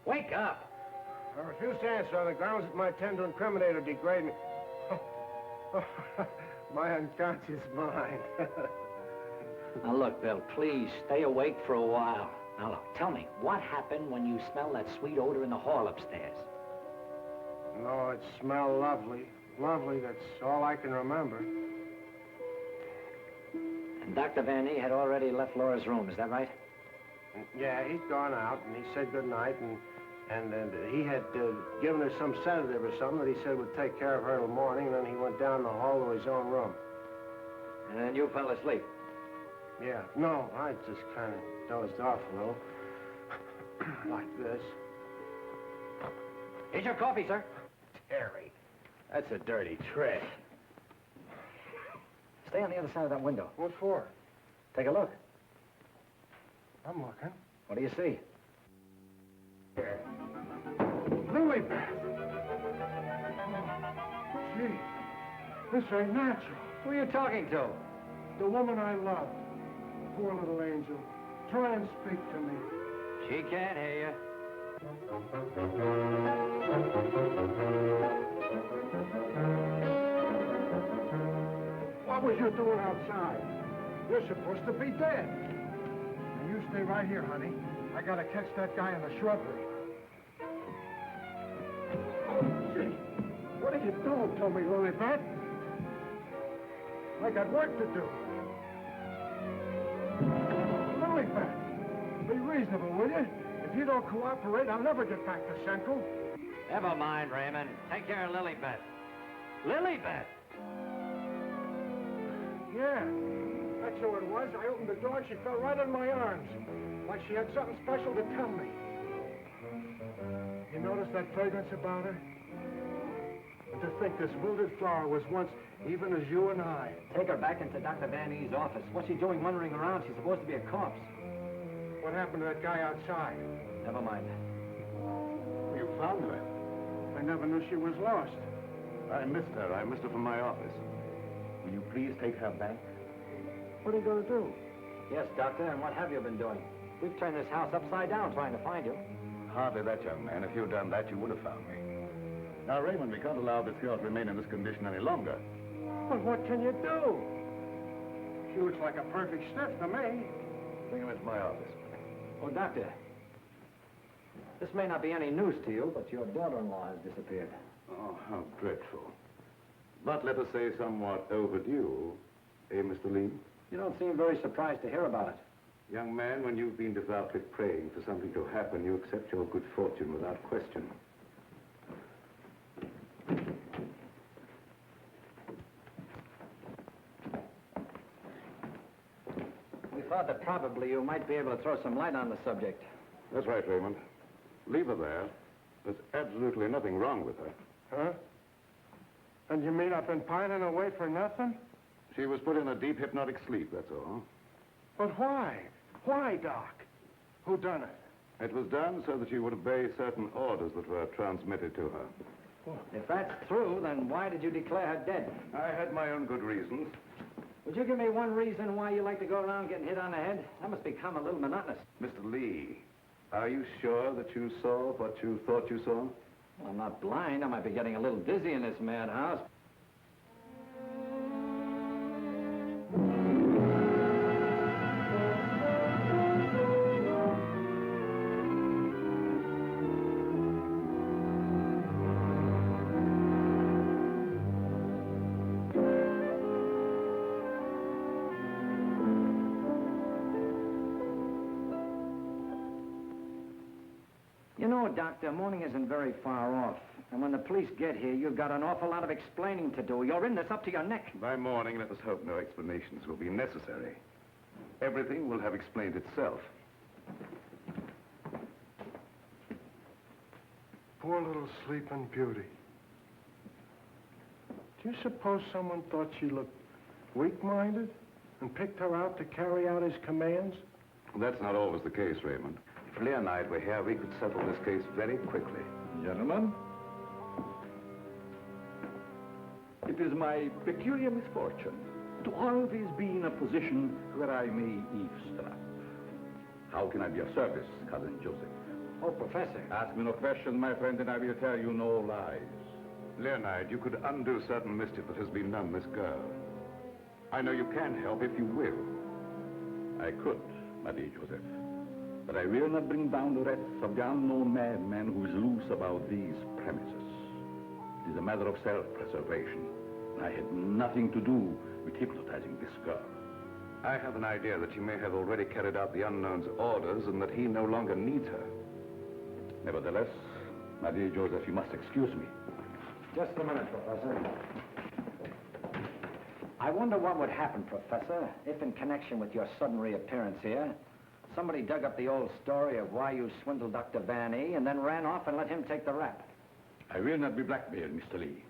Wake up! I refuse to answer on the grounds that my tend to incriminate or degrade me. My unconscious mind. Now, look, Bill, please stay awake for a while. Now, look, tell me, what happened when you smelled that sweet odor in the hall upstairs? No, it smelled lovely. Lovely, that's all I can remember. And Dr. Van E had already left Laura's room, is that right? Yeah, he'd gone out, and he said goodnight, and he had given her some sedative or something that he said would take care of her till morning, and then he went down the hall to his own room. And then you fell asleep? Yeah, no, I just kind of dozed off a little. Like this. Here's your coffee, sir. Terry, that's a dirty trick. Stay on the other side of that window. What for? Take a look. I'm looking. What do you see? Lily Beth! Gee, this ain't natural. Who are you talking to? The woman I love. Poor little angel. Try and speak to me. She can't hear you. What was you doing outside? You're supposed to be dead. Now you stay right here, honey. I gotta catch that guy in the shrubbery. Gee, what are you doing to me, Lily Beth? I got work to do. Lily Beth, be reasonable, will you? If you don't cooperate, I'll never get back to Central. Never mind, Raymond. Take care of Lilybeth. Lilybeth! Yeah, that's who it was. I opened the door and she fell right in my arms. Like she had something special to tell me. You notice that fragrance about her? And to think this wilted flower was once even as you and I. Take her back into Dr. Van E's office. What's she doing wandering around? She's supposed to be a corpse. What happened to that guy outside? Never mind. You found her. I never knew she was lost. I missed her. I missed her from my office. Will you please take her back? What are you going to do? Yes, Doctor, and what have you been doing? We've turned this house upside down trying to find you. Hardly that, young man. If you'd done that, you would have found me. Now, Raymond, we can't allow this girl to remain in this condition any longer. But what can you do? She looks like a perfect stiff to me. Bring him into my office. Oh, Doctor, this may not be any news to you, but your daughter-in-law has disappeared. Oh, how dreadful. But let us say somewhat overdue, eh, Mr. Lee? You don't seem very surprised to hear about it. Young man, when you've been devoutly praying for something to happen, you accept your good fortune without question. We thought that probably you might be able to throw some light on the subject. That's right, Raymond. Leave her there. There's absolutely nothing wrong with her. Huh? And you mean I've been pining away for nothing? She was put in a deep hypnotic sleep, that's all. But why? Why, Doc? Who done it? It was done so that she would obey certain orders that were transmitted to her. If that's true, then why did you declare her dead? I had my own good reasons. Would you give me one reason why you like to go around getting hit on the head? That must become a little monotonous. Mr. Lee, are you sure that you saw what you thought you saw? Well, I'm not blind. I might be getting a little dizzy in this madhouse. You know, Doctor, morning isn't very far off. And when the police get here, you've got an awful lot of explaining to do. You're in this up to your neck. By morning, let us hope no explanations will be necessary. Everything will have explained itself. Poor little sleeping beauty. Do you suppose someone thought she looked weak-minded and picked her out to carry out his commands? That's not always the case, Raymond. If Leah and I were here, we could settle this case very quickly. Gentlemen, it is my peculiar misfortune to always be in a position where I may eavesdrop. How can I be of service, Cousin Joseph? Oh, Professor. Ask me no questions, my friend, and I will tell you no lies. Leonard, you could undo certain mischief that has been done this girl. I know you can help if you will. I could, my dear Joseph. But I will not bring down the wrath of the unknown madman who is loose about these premises. It is a matter of self-preservation. I had nothing to do with hypnotizing this girl. I have an idea that she may have already carried out the unknown's orders and that he no longer needs her. Nevertheless, my dear Joseph, you must excuse me. Just a minute, Professor. I wonder what would happen, Professor, if in connection with your sudden reappearance here, somebody dug up the old story of why you swindled Dr. Van E and then ran off and let him take the rap. I will not be blackmailed, Mr. Lee.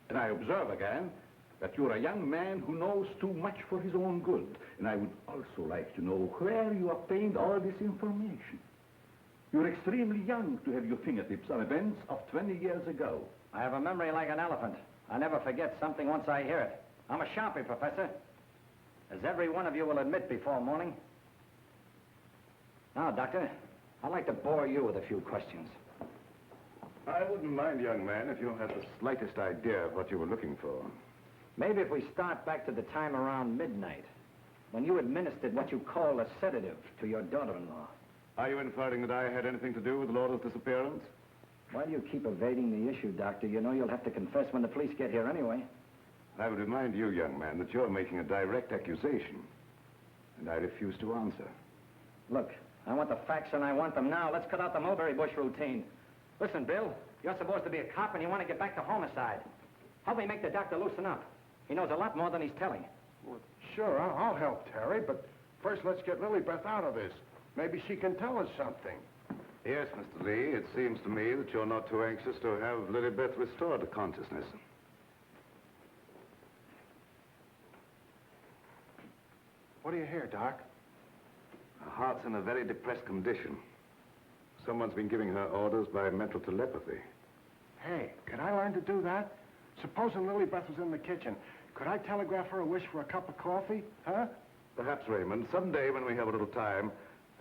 And I observe again that you're a young man who knows too much for his own good. And I would also like to know where you obtained all this information. You're extremely young to have your fingertips on events of 20 years ago. I have a memory like an elephant. I never forget something once I hear it. I'm a sharpie, Professor. As every one of you will admit before morning. Now, Doctor, I'd like to bore you with a few questions. I wouldn't mind, young man, if you had the slightest idea of what you were looking for. Maybe if we start back to the time around midnight, when you administered what you call a sedative to your daughter-in-law. Are you inferring that I had anything to do with Laura's disappearance? Why do you keep evading the issue, Doctor? You know you'll have to confess when the police get here anyway. I would remind you, young man, that you're making a direct accusation, and I refuse to answer. Look, I want the facts and I want them now. Let's cut out the mulberry bush routine. Listen, Bill, you're supposed to be a cop and you want to get back to homicide. Help me make the doctor loosen up. He knows a lot more than he's telling. Well, sure, I'll help Terry, but first let's get Lilybeth out of this. Maybe she can tell us something. Yes, Mr. Lee, it seems to me that you're not too anxious to have Lilybeth restored to consciousness. What do you hear, Doc? Her heart's in a very depressed condition. Someone's been giving her orders by mental telepathy. Hey, could I learn to do that? Supposing Lilybeth was in the kitchen, could I telegraph her a wish for a cup of coffee, huh? Perhaps, Raymond, someday when we have a little time,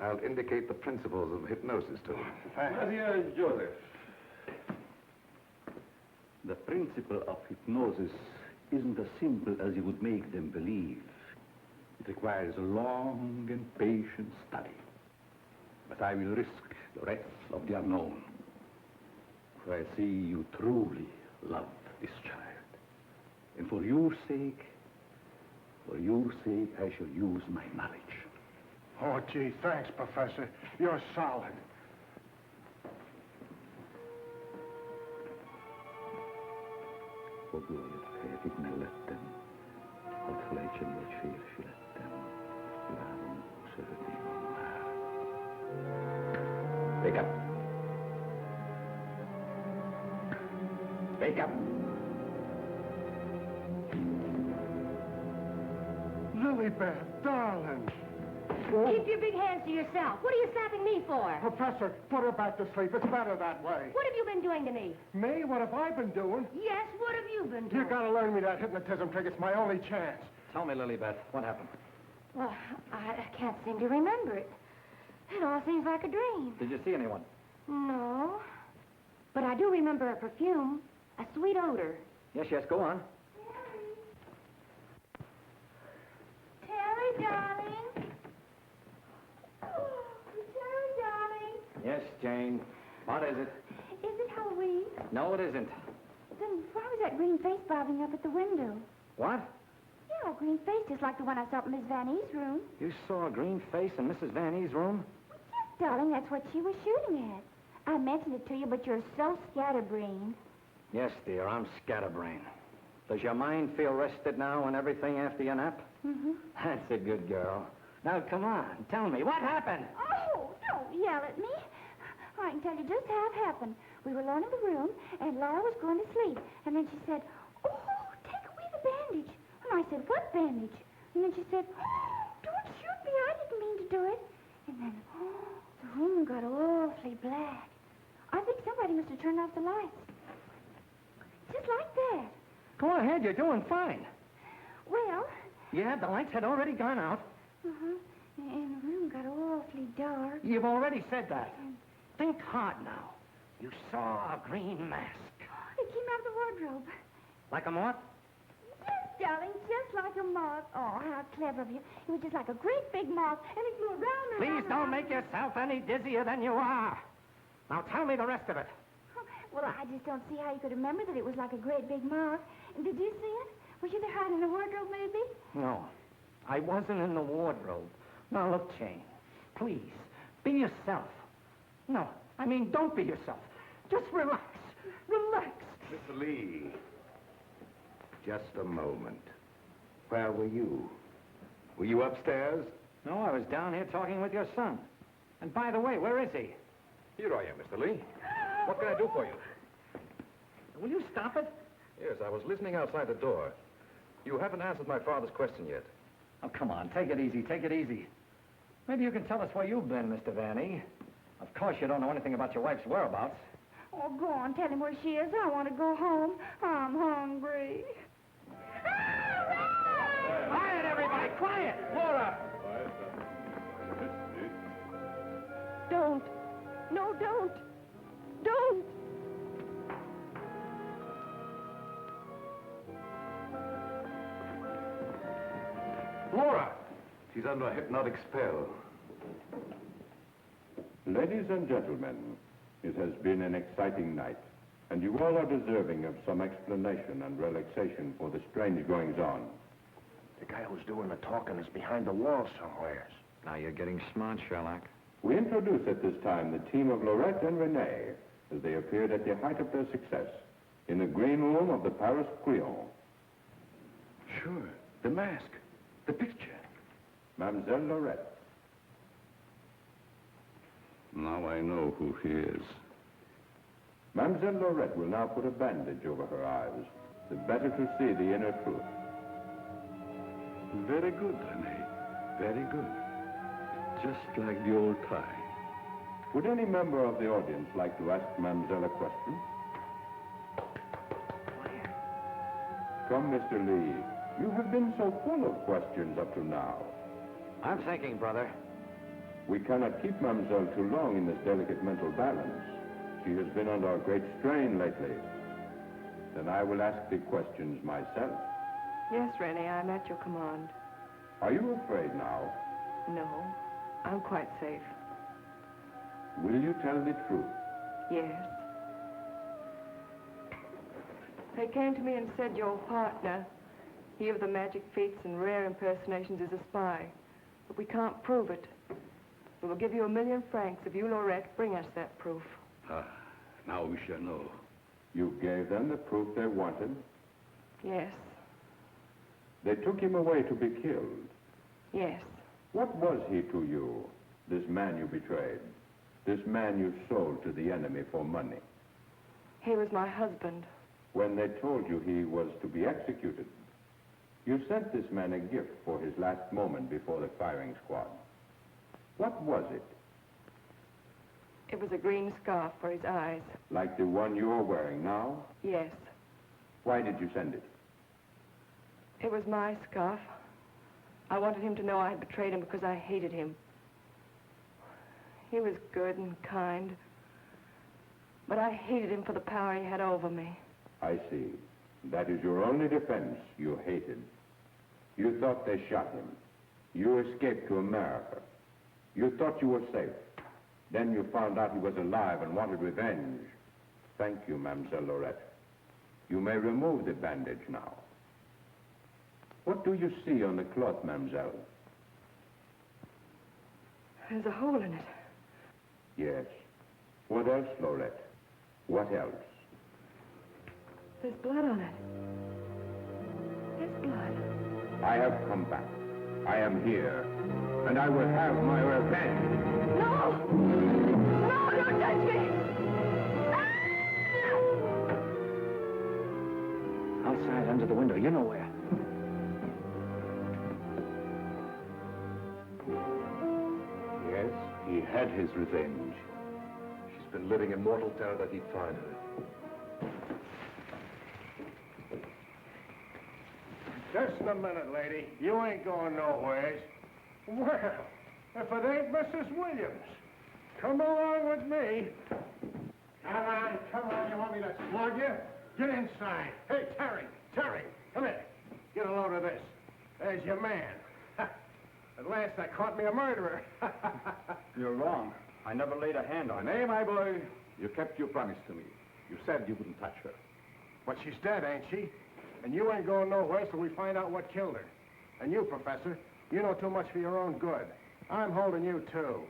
I'll indicate the principles of hypnosis to her. Thanks. Dear Joseph, the principle of hypnosis isn't as simple as you would make them believe. It requires a long and patient study. But I will risk the rest of the unknown. For I see you truly love this child. And for your sake, I shall use my knowledge. Oh, gee, thanks, Professor. You're solid. Och jag fick mig lätten. Och flächen var fyrflätten. Larm och södning och när. Wake up. Wake up. Lilybeth, darling. Keep your big hands to yourself. What are you slapping me for? Professor, put her back to sleep. It's better that way. What have you been doing to me? Me? What have I been doing? Yes, what have you been doing? You gotta learn me that hypnotism trick. It's my only chance. Tell me, Lilybeth, what happened? Well, I can't seem to remember it. It all seems like a dream. Did you see anyone? No. But I do remember a perfume, a sweet odor. Yes, go on. Terry, darling. Oh, Terry, darling. Yes, Jane. What is it? Is it Halloween? No, it isn't. Then why was that green face bobbing up at the window? What? Yeah, a green face just like the one I saw in Miss Van E's room. You saw a green face in Mrs. Van E's room? Yes, darling, that's what she was shooting at. I mentioned it to you, but you're so scatterbrained. Yes, dear, I'm scatterbrained. Does your mind feel rested now and everything after your nap? Mm-hmm. That's a good girl. Now, come on, tell me, what happened? Oh, don't yell at me. I can tell you just how it happened. We were alone in the room, and Laura was going to sleep. And then she said, oh, take away the bandage. And I said, what bandage? And then she said, oh, don't shoot me. I didn't mean to do it. And then, the room got awfully black. I think somebody must have turned off the lights. Just like that. Go ahead, you're doing fine. Well... Yeah, the lights had already gone out. Uh-huh. And the room got awfully dark. You've already said that. Think hard now. You saw a green mask. It came out of the wardrobe. Like a moth? Yes, darling, just like a moth. Oh, how clever of you. It was just like a great big moth, and it flew around and Please don't make yourself any dizzier than you are. Now tell me the rest of it. Well, I just don't see how you could remember that it was like a great big moth. Did you see it? Was you there hiding in the wardrobe, maybe? No, I wasn't in the wardrobe. Now, look, Jane, please, be yourself. No, I mean, don't be yourself. Just relax. Relax. Mr. Lee, just a moment. Where were you? Were you upstairs? No, I was down here talking with your son. And by the way, where is he? Here I am, Mr. Lee. What can I do for you? Will you stop it? Yes, I was listening outside the door. You haven't answered my father's question yet. Oh, come on, take it easy, take it easy. Maybe you can tell us where you've been, Mr. Vanny. Of course you don't know anything about your wife's whereabouts. Oh, go on, tell him where she is. I want to go home. I'm hungry. Quiet, everybody, quiet! Laura! Don't. No, don't. Don't. Laura! She's under a hypnotic spell. Ladies and gentlemen, it has been an exciting night, and you all are deserving of some explanation and relaxation for the strange goings-on. The guy who's doing the talking is behind the wall somewhere. Now you're getting smart, Sherlock. We introduce at this time the team of Lorette and Renee as they appeared at the height of their success in the green room of the Paris Crillon. Sure, the mask, the picture. Mademoiselle Lorette. Now I know who he is. Mademoiselle Lorette will now put a bandage over her eyes, the better to see the inner truth. Very good, Renee. Very good. Just like the old time. Would any member of the audience like to ask Mademoiselle a question? Come, Mr. Lee. You have been so full of questions up to now. I'm thinking, brother. We cannot keep Mademoiselle too long in this delicate mental balance. She has been under a great strain lately. Then I will ask the questions myself. Yes, Rennie, I'm at your command. Are you afraid now? No, I'm quite safe. Will you tell the truth? Yes. They came to me and said your partner, he of the magic feats and rare impersonations, is a spy. But we can't prove it. We will give you 1,000,000 francs if you, Lorette, bring us that proof. Now we shall know. You gave them the proof they wanted? Yes. They took him away to be killed. Yes. What was he to you, this man you betrayed? This man you sold to the enemy for money? He was my husband. When they told you he was to be executed, you sent this man a gift for his last moment before the firing squad. What was it? It was a green scarf for his eyes. Like the one you're wearing now? Yes. Why did you send it? It was my scarf. I wanted him to know I had betrayed him because I hated him. He was good and kind, but I hated him for the power he had over me. I see. That is your only defense. You hated. You thought they shot him. You escaped to America. You thought you were safe. Then you found out he was alive and wanted revenge. Thank you, Mademoiselle Lorette. You may remove the bandage now. What do you see on the cloth, Mademoiselle? There's a hole in it. Yes. What else, Lorette? What else? There's blood on it. There's blood. I have come back. I am here. And I will have my revenge. No! No, don't touch me! Outside, under the window, you know where. Yes, he had his revenge. She's been living in mortal terror that he'd find her. Just a minute, lady. You ain't going nowheres. Well, if it ain't Mrs. Williams, come along with me. Come on. You want me to slug you? Get inside. Hey, Terry, come here. Get a load of this. There's your man. At last, I caught me a murderer. You're wrong. I never laid a hand on her. Renee, my boy, you kept your promise to me. You said you wouldn't touch her. But she's dead, ain't she? And you ain't going nowhere till we find out what killed her. And you, Professor, you know too much for your own good. I'm holding you, too.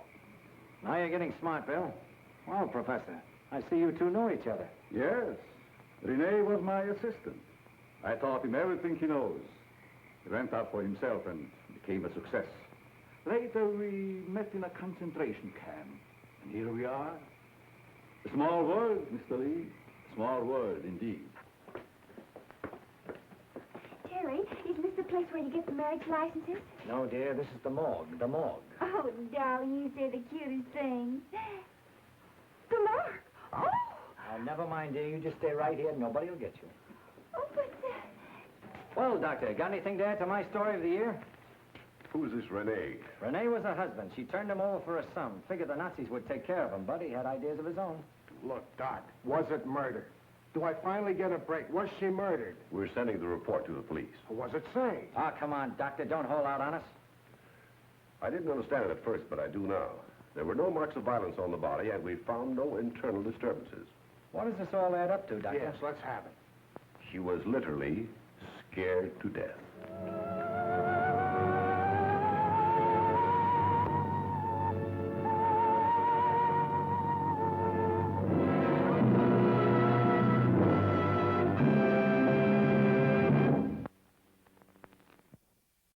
Now you're getting smart, Bill. Well, Professor, I see you two know each other. Yes. Renee was my assistant. I taught him everything he knows. He went out for himself and became a success. Later, we met in a concentration camp. And here we are. A small world, Mr. Lee. A small world, indeed. Terry, is place where you get the marriage licenses? No, dear, this is the morgue, the morgue. Oh, darling, you say the cutest thing. The mark. Oh! Never mind, dear. You just stay right here. Nobody will get you. Oh, but... Well, Doctor, got anything to add to my story of the year? Who's this Renee? Renee was a husband. She turned him over for a sum. Figured the Nazis would take care of him, but he had ideas of his own. Look, Doc, was it murder? Do I finally get a break? Was she murdered? We're sending the report to the police. What does it say? Ah, come on, Doctor. Don't hold out on us. I didn't understand it at first, but I do now. There were no marks of violence on the body, and we found no internal disturbances. What does this all add up to, Doctor? Yes, let's have it. She was literally scared to death.